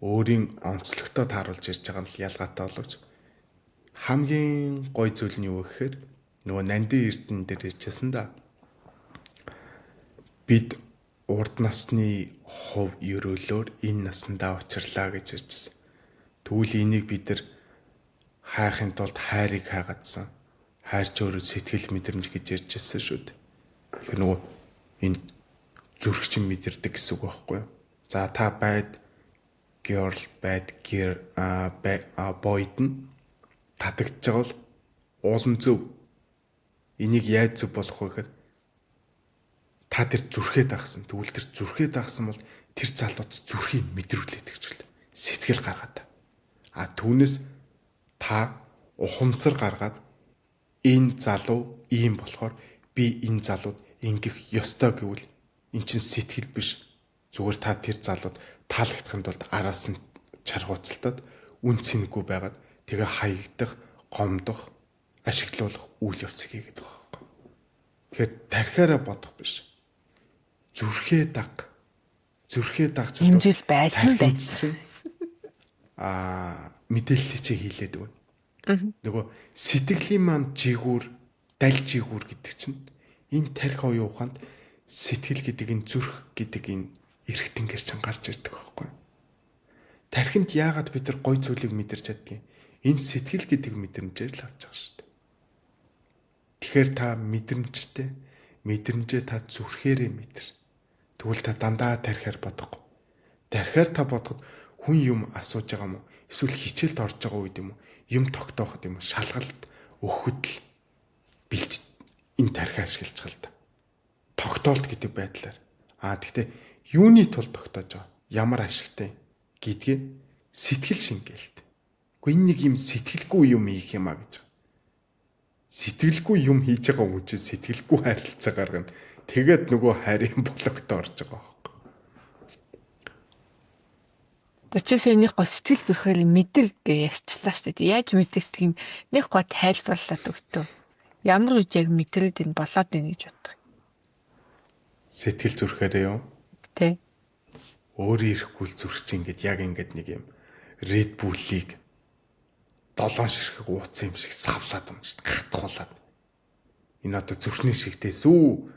өөрийн онцлогтой тааруулж ярьж байгаа нь ялгаатай боловч хамгийн гой зүйл нь юу гэхээр нөгөө Нандин Эрдэнэ дээр ярьжсэн да. Бид урд насны хувь ерөөлөөр энэ насандаа учрлаа гэж ярьжсэн. Тэгвэл энийг бид нар хайхын тулд хайрыг хайгаадсан. Хайр ч өөрөө сэтгэл мэдрэмж гэж ярьжсэн шүү дээ. Тэгэхээр нөгөө энэ зүрхчин мэдэрдэг гэсэн үг байхгүй юу? За та байд girl bad gear boyd нь татагдж байгаа бол уулын зөв энийг яаж зөв болох вэ гэхээр та тэр зүрхээ дагсан. Тэгвэл тэр зүрхээ дагсан бол тэр залууд зүрхийг мэдрүүлээд гэж л сэтгэл гаргаад. Түүнээс та ухамсар гаргаад энэ залуу ийм болохоор би энэ залууд ингэх ёстой гэвэл эн чинь сэтгэл биш. Зүгээр та тэр залууд таалагдахын тулд араас нь чаргууцалтад үн цэнэгүй байгаад тэгээ хаягдах, гомдох, ашиглуулах үйл явцыг хийгээд байгаа байхгүй. Тэгэхээр тархиараа бодох биш. Зүрхээ даг. Зүрхээ дагч хэмжил байсан байсан. Мэдээллийг чи хийлээд өгнө. Нөгөө сэтгэлийн маань жигүүр, даль жигүүр гэдэг чинь энэ тарих оюун ухаанд сэтгэл гэдэг энэ зүрх гэдэг энэ эргэтэнгээр чинь гарч ирдэг байхгүй. Тархинд яагаад бид нар гой зүйлийг мэдэрч чаддгийг энэ сэтгэл гэдэг мэдрэмжээр л авч байгаа шүү дээ. Тэгэхээр та мэдрэмжтэй, мэдрэмжээ та зүрхээрээ мэдэр. Тэгвэл та дандаа тархиар бодохгүй. Тархиар та бодоход хүн юм асууж байгаа юм уу? Эсвэл хичээлд орж байгаа үед юм уу? Юм тогтооход юм уу? Шалгалт өгөхөд л бэлж энэ тархи ашиглаж байгаа л да. Тогтоолт гэдэг байдлаар. Гэхдээ юуны тул тогтоож байгаа? Ямар ашигтай гэдгийг сэтгэл шингээлт. Гэхдээ энэ нэг юм сэтгэлгүй юм хийх юм а гэж. Сэтгэлгүй юм хийж байгаа хүн чинь сэтгэлгүй харилцаа гаргана. Тэгээд нөгөө хайрын блокт орж байгаа байхгүй. Тэчээс энийг го сэтгэл зүрхээр мэдэр гэж ярьчлаа шүү дээ. Яаж мэдэрдэг нь нэг го тайлбарлаад өгтөө. Ямар үж яг мэдрээд энэ болоод байна гэж боддог. Сэтгэл зүрхээрээ юу? Тэ. өөрөө ирэхгүй л зүрх чинь яг ингээд нэг юм Red Bull-ийг 7 ширхэг ууцсан юм шиг савлаад юм шүү дээ. Гатгуулаад. Энэ одоо зүрхний шигтэй зүү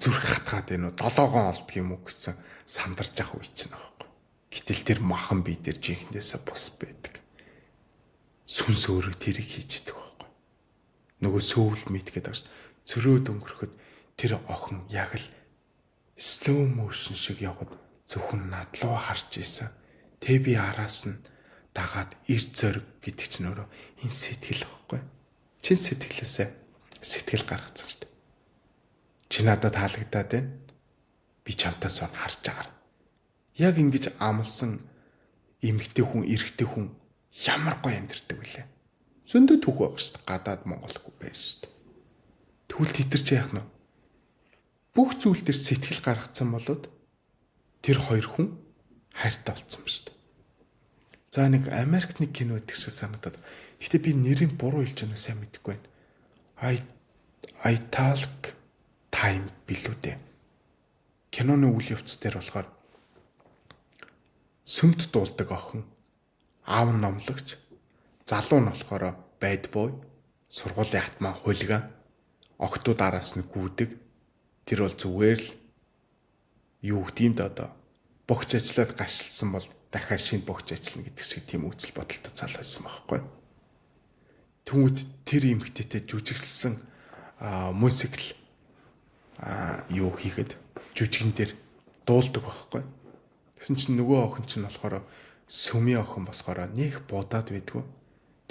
зүрх хатгаад энэ 7 олдг юм уу гэсэн сандарч явах үе чинь аахгүй. Гэтэл тэр махан бие дээр жинхнээсээ бус байдаг. Сүнс өөрөө тэрийг хийж идэг байхгүй. Нөгөө сөүл мэд гэдэг ааш цөрөөд өнгөрөхөд тэр охин яг л slow motion шиг яваад зөвхөн над руу харж ийсэн. Тэ би араас нь дагаад эрт зориг гэдэг чинь өөрөө энэ сэтгэл байхгүй. Чин сэтгэлээсээ сэтгэл гаргацсан шүү дээ. Чи надад таалагдаад байна. Би чамтай сон харж байгаа. Яг ингэж амлсан эмэгтэй хүн, эрэгтэй хүн ямар гоё амьдэрдэг вүлээ. Зөндөө түүх байгаа шүү дээ. Гадаад Монголгүй байна шүү дээ. Тэгвэл тэтэр чи яах нь вэ? Бүх зүйл дээр сэтгэл гаргацсан болоод тэр хоёр хүн хайртай болсон ба шүү дээ. За нэг Америкт нэг кино идэх шиг санагдаад. Гэхдээ би нэрийг буруу хэлж байгааг сайн мэдэхгүй байна. I talk time билүү дээ. Киноны үйл явц дээр болохоор сүмд дуулдаг охин, аав нь номлогч, залуу нь болохоор bad boy, сургуулийн атман хулиган, октод араас нь гүйдэг. Тэр бол зүгээр л юу гэдэг юм да одоо богч ажиллаад гашилсан бол дахиад шинэ богч ажиллана гэдэг шиг тийм үзэл бодолтой залуу байсан байхгүй. Тэнгүүд тэр эмэгтэйтэй жүжиглсэн мюзикл юу хийгээд жүжигэн дээр дуулдаг байхгүй. Тэгсэн чинь нөгөө охин чинь болохоор сүмийн охин болохоор нэх будаад байдгүй.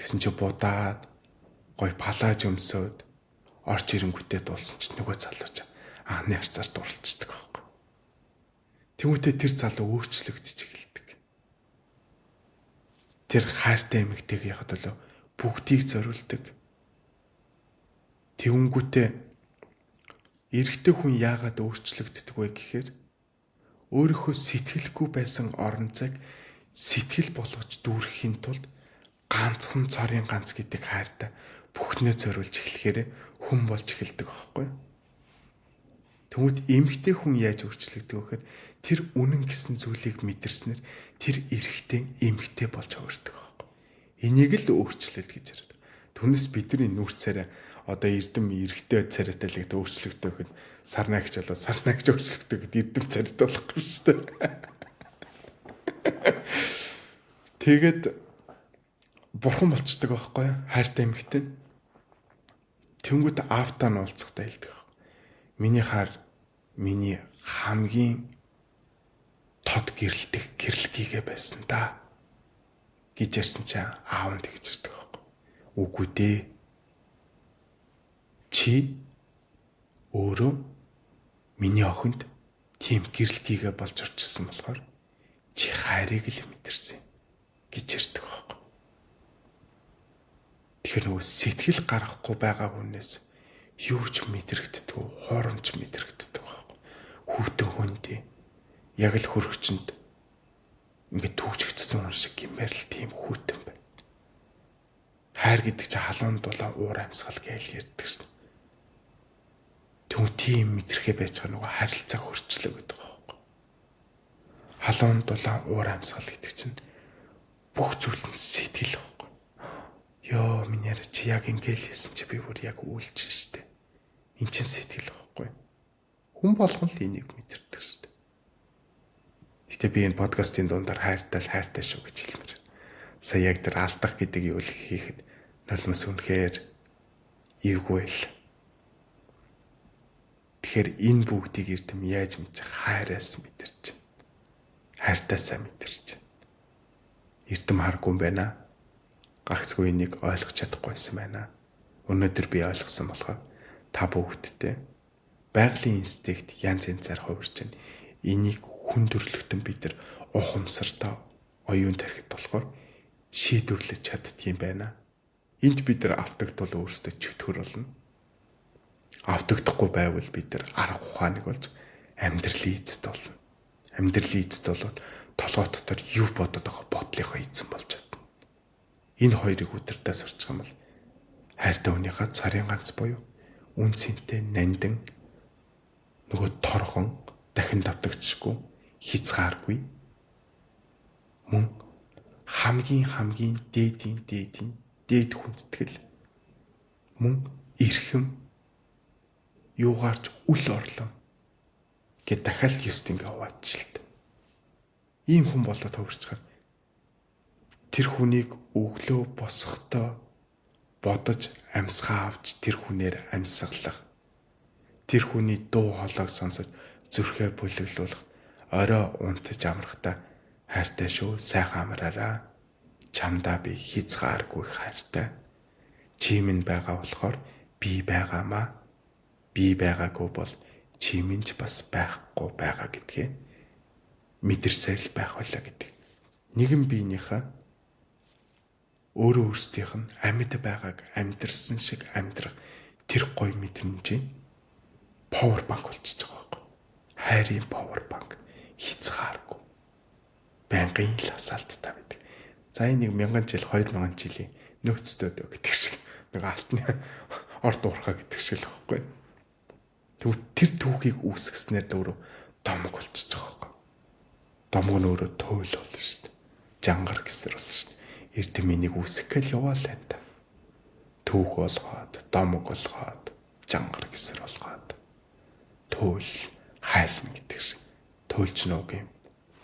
Тэгсэн чинь будаад гой палаж өмсөөд орч ирэнгүүтээ дуулсан чинь нөгөө залуу ч ааны харцаар дурлцдаг байхгүй. Тэмүүтээ тэр залуу өөрчлөгдөж эхэлдэг. Тэр хайртай эмэгтэйг яхад болоо бүгдийг зориулдаг. Тэвнгүүтээ эрэгтэй хүн яагаад өөрчлөгддөг вэ гэхээр өөрийнхөө сэтгэлгүй байсан орон зайг сэтгэл болгож дүүрэхийн тулд ганцхан цорын ганц гэдэг хайртай бүхнээ зориулж эхлэхээр хүн болж эхэлдэг байхгүй. Тэгвэл эмэгтэй хүн яаж өөрчлөгдөв гэхээр тэр үнэн гэсэн зүйлийг мэдэрснээр тэр эрэгтэй эмэгтэй болж хувирдаг байхгүй. Энийг л өөрчлөлт гэж ярьдаг. Түүнээс бидний нүүр царай одоо эрдэм эрэгтэй царайтай л гэдэг өөрчлөгдөв гэхэд сарнаагч болоо сарнаагч өөрчлөгдөв гэдэг эрдэм царайтай болохгүй шүү дээ. Тэгээд бурхан болцдог байхгүй хайртай эмэгтэй. Тэнгүүд аавтаа нь уулзахтаа хэлдэг. Миний хаар миний хамгийн тод гэрлэхийгээ байсан да гэж ярьсан чинь аав нь тэгж ирдэг байхгүй. Үгүй дээ. Чи өөрөө миний охинд тийм гэрлэхийгээ болж орчихсон болохоор чи хайрыг л мэдэрсэн гэж ярьдаг байхгүй. Тэгэхээр нөгөө сэтгэл гаргахгүй байгаа хүнээс юу ч мэдрэгддэг, хуурамч мэдрэгддэг байхгүй. Хүүтэн хүндээ яг л хөрөгчөнд ингээд түүжигдсэн хүн шиг гэмээр л тийм хүүтэн байна. Хайр гэдэг чинь халуун дулаан уур амьсгал гэж ярьдаг шин. Тэгвэл тийм мэдрэхээ байж байгаа нөгөө харилцаа хөрчлөө гэдэг байхгүй. Халуун дулаан уур амьсгал гэдэг чинь бүх зүйл нь сэтгэл байхгүй. Йоо миний яриа чи яг ингээл хэлсэн чи би бүр яг үйлч штэ. Энд чинь сэтгэл байхгүй. Хүн болгон л энийг мэдэрдэг штэ. Гэтэ би энэ подкастын дундаар хайртай шүү гэж хэлмээр. Сая яг тэр алдах гэдэг юу л хийхэд нулимс үнэхээр эвгүй л. Тэгэхээр энэ бүгдийг эрдэм яаж мэдчих хайраас мэдэрч. Хайртаасаа мэдэрч. Эрдэм харгүй юм байна. Гагцгүй энийг ойлгож чадахгүйсэн байна. Өнөөдөр би ойлгосон болохоор та бүгдтэй байгалийн инстинкт янз янзаар хувирч байна. Энийг хүндрэлтэн бид нар ухамсартай оюун тархит болохоор шийдвэрлэж чаддгийм байна. Энд бид нар автагдвал өөрсдөө чөтгөр болно. Автагдахгүй байвал бид нар арга ухааныг болж амьдралын эзэд болно. Амьдралын эзэд бол толгой дотор юу бодоод байгаа бодлынхоо эзэн болж чадна. Энэ хоёрыг өдөртөө сурчих юм бол хайртай хүнийхээ царын ганц буюу үн цэнтэй нандин нөгөө торхон дахин давтагдчихгүй хязгааргүй мөн хамгийн дээд хүндэтгэл мөн эрхэм юугаарч үл орлон гэд дахиад ёст ингээ хуваачилт. Ийм хүн болоод хувирчгаар тэр хүнийг өглөө босохдоо бодож амьсгаа авч тэр хүнээр амьсгалах. Тэр хүний дуу хоолойг сонсож зүрхээ бүлэглүүлэх. Орой унтаж амрахтаа хайртай шүү, сайхан амраарай. Чамдаа би хязгааргүй хайртай. Чи минь байгаа болохоор би байгаамаа. Би байгаагүй бол чи минь ч бас байхгүй байгаа гэдгээ мэдэрсээр л байх байлаа гэдэг. Нэгэн биенийхээ өөрөө өөрсдийнх нь амьд байгааг амьдрсан шиг амьдрах тэр гоё мэдрэмжийн павер банк болчихж байгаа байхгүй. Хайрын павер банк хязгааргүй. Байнгын л асаалттай байдаг. За энэ 1000 жил 2000 жилийн нөөцтэй дөө гэдэг шиг нэг алтны орд уурхаа гэдэг шиг л байхгүй. Тэгвэл тэр түүхийг үүсгэснээр өөрөө домог болчихж байгаа байхгүй. Домог нь өөрөө туйл болно шүү дээ. Жангар гэсэр болно шүү дээ. Эрдэмийг үүсгэх л яваал энэ та. Түүх болгоод, домог болгоод, жангар гэсэр болгоод туйл хайлна гэдэг шиг. Туйлж нуугийн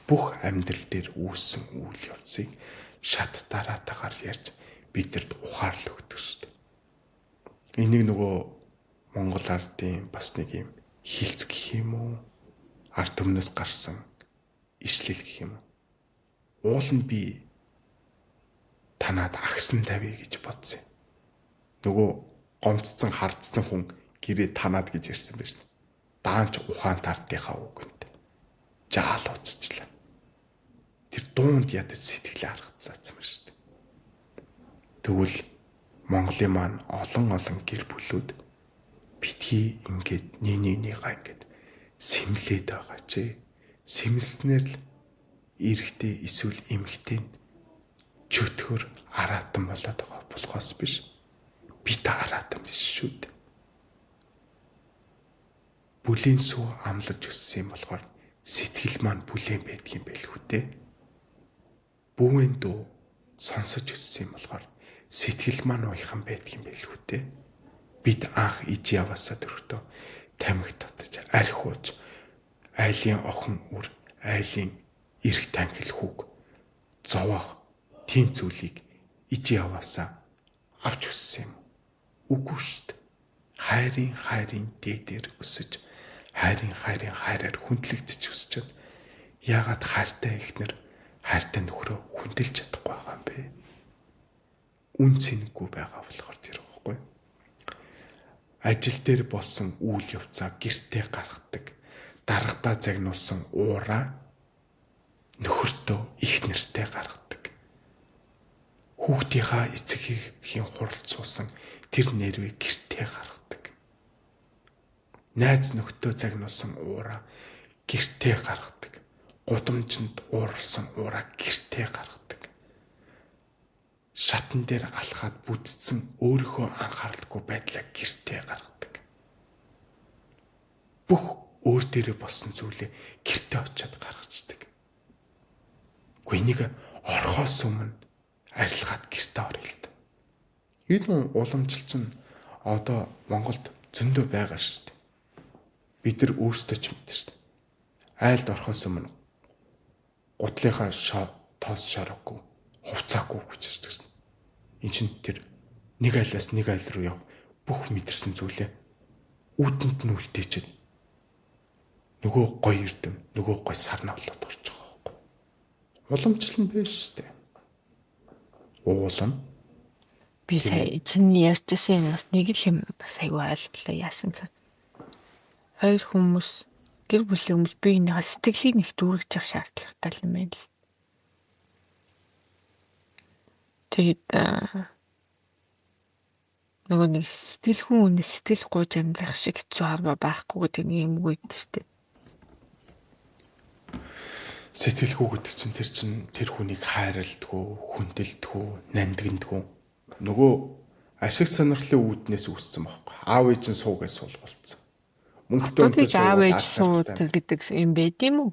бүх амьдрал дээр үүссэн үйл явцыг шат дараатаагаар ярьж бидэрт ухаарлаа өгдөг шүү дээ. Энийг нөгөө Монгол ардын бас нэг юм хилцэг гэх юм уу? Ард түмнээс гарсан ишлэл гэх юм уу? Уул нь би танаад агсан тавья гэж бодсон юм. Нөгөө гомцсон хардсан хүн гэрээ танаад гэж ярьсан байж. Даанч ухаан тартынхаа үгэнд жаал уцчлаа. Тэр дуунд ядаж сэтгэлээ харгацсан байна шүү дээ. Тэгвэл Монголын маань олон гэр бүлүүд битгий ингээд нэгнийгаа ингээд сэмлээд байгаа чи. Сэмэлснээр л эрэгтэй эсвэл эмэгтэй чөтгөр араатан болоод байгаа болохоос биш. Би та араатан биш шүү дээ. Бүлийн сүү амлаж өссөн юм болохоор сэтгэл маань бүлээн байдгийн байлгүй дээ. Бүүн дуу сонсож өссөн юм болохоор сэтгэл маань уйхан байдгийн байлгүй дээ. Бид анх иж яваасаа төрөхдөө тамхи татаж, арх ууж, айлын охин үр, айлын эрх танхил хүүг зовоох тийм зүйлийг иж яваасаа авч өссөн юм. Үгүй шүү дээ. Хайрын дээдээр өсөж, хайраар хүндлэгдэж өсчөөд яагаад хайртай эхнэр хайртай нөхрөө хүндэлж чадахгүй байгаа юм бэ? Үн цэнэггүй байгаа болохоор тэр ихгүй. Ажил дээр болсон үйл явцаа гэртээ гаргадаг, даргадаа загнуулсан уураа нөхөртөө их нэртэй гаргадаг. Хүүхдийнхаа эцэгхийн хуралд суусан тэр нэрвээ гэртээ гаргадаг. Найз нөхдөө загнуулсан уураа гэртээ гаргадаг. Гудамжинд уурсан уураа гэртээ гаргадаг. Шатан дээр алхаад бүдцсэн өөрийнхөө анхааралгүй байдлаа гэртээ гаргадаг. Бүх өөр дээрээ болсон зүйлээ гэртээ очиод гаргацдаг. Гэхдээ энийг орхоос өмнө арилгаад гэртээ орё л да. Энэ уламжлалт нь одоо Монголд зөндөө байгаа шүү дээ. Бид нар өөрсдөө ч мэдэн шүү дээ. Айлд орхоос өмнө гутлынхаа тоос шороогүй, хувцаагүй гэж хэлдэг. Энд чинь тэр нэг айлаас нэг айл руу явах бүх мэдэрсэн зүйлээ үүтэнд нь үлдээчихэд нөгөө гоё эрдэм, нөгөө гоё сарна болоод орж байгаа байхгүй. Уламжлал нь биш шүү дээ. Уулам. Би сая чиний ярьжсэн юм бас нэг л юм бас айгүй ойлголоо яасан гэхээр хоёр хүмүүс гэр бүлийн хүмүүс биенийхээ сэтгэлийг нэг дүүргэж явах шаардлагатай юм байна л. Тэгээд нөгөө нэг сэтгэлхэн үнэ сэтгэл гуйж амьдрах шиг хэцүү харба байхгүй гэдэг юм үг гэдэг шүү дээ. Сэтгэлгүй гэдэг чинь тэр хүнийг хайрладгүй, хүндэлдэггүй, нандиндгүй. Нөгөө ашиг сонирхлын үүднээс үүссэн байхгүй. Аав ээж нь суугаас суулгуулсан. Мөнгөтэй өндөр аав ээж суудаг гэдэг юм байд юм уу?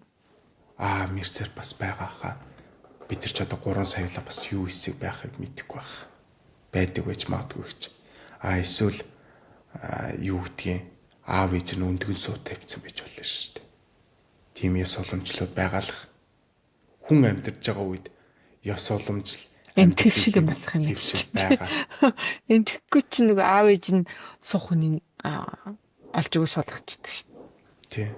Мэрцэр бас байгаа хаа. Бид нар ч одоо 3 саяла бас юу хэсэг байхыг мэдэхгүй байх. Байдаг байж магадгүй гэж. Эсвэл юу гэдгийг аав ээж нь өндгөн суу тавьсан байж болно шүү дээ. Тийм ёс уламжлалууд байгаалах. Хүн амьдарч байгаа үед ёс уламжлал энтгэх шиг юм болох юм шиг байгаа. Энтгэхгүй чи нөгөө аав ээж нь суух хүний олж өгөө суулгачдаг шүү дээ. Тийм.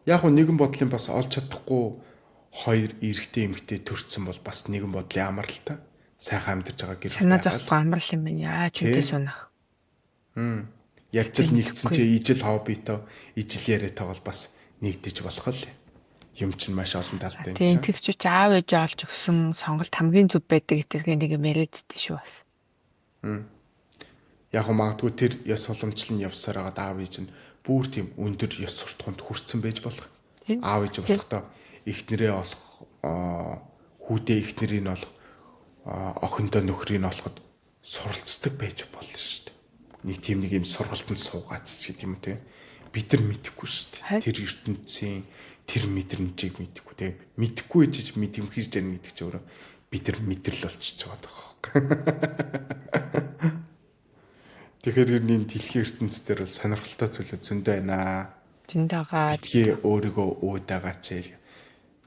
Яг нь нэгэн бодлын бас олж чадахгүй хоёр эрэгтэй эмэгтэй төрсэн бол бас нэгэн бодлын амралтай. Сайхан амьдарч байгаа гэр санаа зовхгүй амрал юм байна. Яаж үдэ сунах. Яг л нэгдсэн чи ижил хоббитоо ижил яриатаа бол бас нэгдэж болох л юм чинь маш олон талтай юм чинь. Тийм тэгч чи аав ээж олж өгсөн сонголт хамгийн зөв байдаг гэдгийг нэг юм яриаддээ шүү бас. Яг магадгүй тэр ёс уламжлал нь явсаар хагаад аав ээж нь бүр тийм өндөр ёс суртахуунд хүрсэн байж болох. Аав ээж болохдоо эхнэрээ олох хүүдээ эхнэрийг нь олох охиндоо нөхрийг нь олоход суралцдаг байж болно шүү дээ. Нэг тийм нэг юм сургалтанд суугаад ч гэдэг юм те. Бид нар мэдэхгүй шүү дээ. Тэр ертөнцийн тэр мэдрэмжийг мэдэхгүй те. Мэдэхгүй гэж мэдэмхийж яах гэдэг чинь өөрөө бид нар мэдрэл болчихж байгаа байхгүй. Тэгэхээр энэ дэлхийн ертөнц дээр бол сонирхолтой зүйлүүд зөндөө байна. Зөндөөгөө битгий өөрийгөө уудагаа чээл.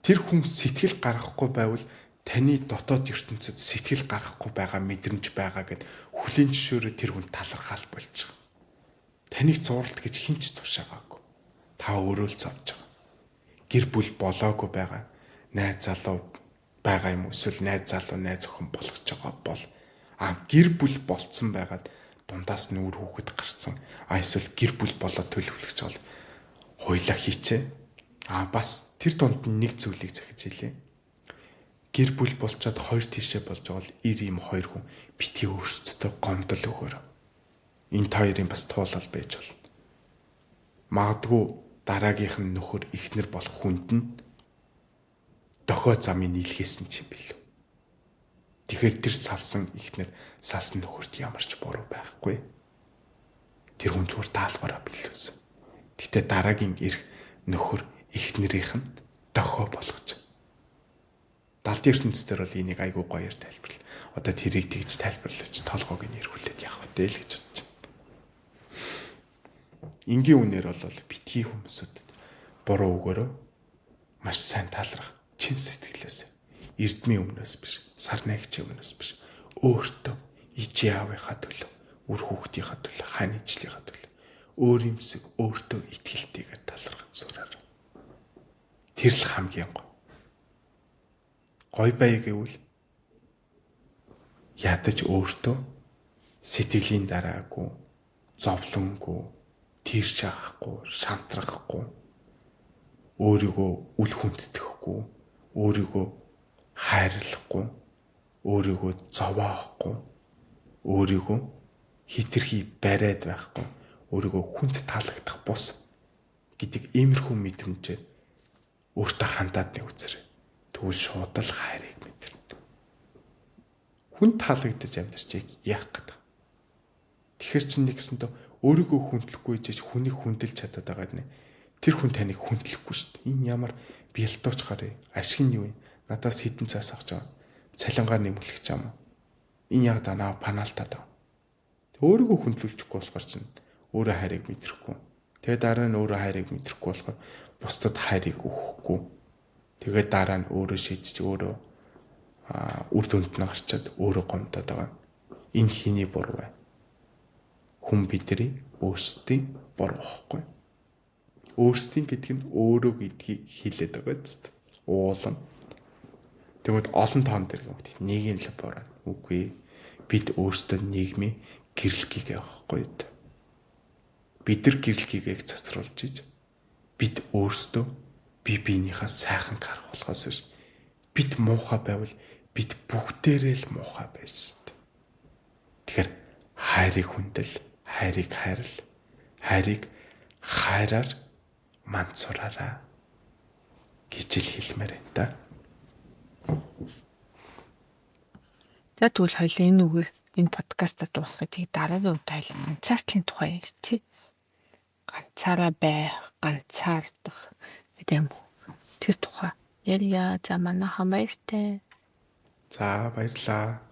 Тэр хүн сэтгэл гаргахгүй байвал таны дотоод ертөнцид сэтгэл гаргахгүй байгаа мэдрэмж байгаа гэд хүлийн жишөөрөө тэр хүн талархал болж байгаа. Таныг зурлт гэж хинч тушаагаагүй. Та өөрөө л зовж байгаа. Гэр бүл болоогүй байгаа. Найз залуу байгаа юм эсвэл найз залуу найз охин болгож байгаа бол гэр бүл болцсон байгаад дундаас нүүр хүүхэд гарцсан. Эсвэл гэр бүл болоод төлөвлөж байгаа хойлоо хийчээ. Бас тэр дунд нэг зүйлийг захиж хэлье. Гэр бүл болчоод хоёр тишээ болж байгаа бол ийм хоёр хүн битгий өөрсдөө гомдол өгөөр. Энэ хоёрын бас туулал байж болно. Магадгүй дараагийнх нь нөхөр эхнэр болох хүнд нь дохой замыг нийлхээсэн юм билүү. Тэгэхээр тэр салсан эхнэр салсан нөхөрт ямар ч буруу байхгүй. Тэр хүн зүгээр даалгавраа билүүсэн. Гэтэ дараагийн эрх нөхөр эхнэрийнх нь дохой болгож. Далдын ертөнцийн бол энийг айгүй гоёор тайлбарлаа. Одоо тэрийг тэгж тайлбарлаач толгойг нь эргүүлээд явах вэ л гэж бодож байна. Ингийн үнээр бол битгий хүмүүсүүдэд буруу өгөөрөө маш сайн талрах чин сэтгэлээс эрдмийн өмнөөс биш, сар найгчийн өмнөөс биш, өөртөө ижи аавынхаа төлөө, үр хүүхдийнхаа төлөө, хаан ижлийнхаа төлөө өөр юмсэг өөртөө итгэлтэйгээр талархаж сураар. Тэр л хамгийн гой бай гэвэл ядаж өөртөө сэтгэлийн дараагүй, зовлонгүй, тийрч авахгүй, шантрахгүй, өөрийгөө үл хүндэтгэхгүй, өөрийгөө хайрлахгүй, өөрийгөө зовоохгүй, өөрийгөө хитрхи бариад байхгүй, өөрийгөө хүнд таалагдах бус гэдэг иймэрхүү мэдрэмжээр өөртөө хандаад нэг үзэр. Тэгвэл шууд л хайрыг мэдэрнэ. Хүн таалагдаж амьдарч яах гэдэг. Тэгэхэр чинь нэгсэндээ өөрийгөө хүндлэхгүй гэж хүнийг хүндэлж чадаад байгаа нэ. Тэр хүн таныг хүндлэхгүй шүү дээ. Энэ ямар бэлтууч гарыг ашиг нь юу вэ? Надаас хідэн цаас авч байгаа. Цалингаар нэмүүлэх ч юм уу. Энэ яг данаа панаалтаад байгаа. Өөрийгөө хүндлүүлчихгүй болохоор чинь өөрөө хайрыг мэдрэхгүй. Тэгээ дараа нь өөрөө хайрыг мэдрэхгүй болохоор бусдад хайрыг өгөхгүй. Тэгээ дараа нь өөрөө шийдэж өөрөө үр дүнд нь гарчаад өөрөө гомдоод байгаа. Энэ хийний буруу вэ? Хүн бидний өөрсдийн буруу байхгүй. Өөрсдийн гэдэг нь өөрөө гэдгийг хэлээд байгаа зү. Уулан. Тэгвэл олон тоон дэр гэмт нэг юм л буруу. Үгүй. Бид өөрсдөө нийгмийн гэрлэгийг авахгүй. Бид нар гэрлэгийг цацруулж иж бид өөрсдөө бие биенийхээ сайхан харахуулахаас биш. Бид муухай байвал бид бүгдээрээ л муухай байж штэ. Тэгэхээр хайрыг хүндэл, хайрыг хайрл, хайрыг хайраар мансураараа гэж л хэлмээр байна да. За тэгвэл хоёул энэ үгээр энэ подкастаа дуусгая. Тэгээ дараагийн удаа ганцаардлын тухай ярьж тий. Ганцаараа байх, ганцаардах гэдэг юм. Тэр тухай ярья. За манайхан баяртай. За баярлаа.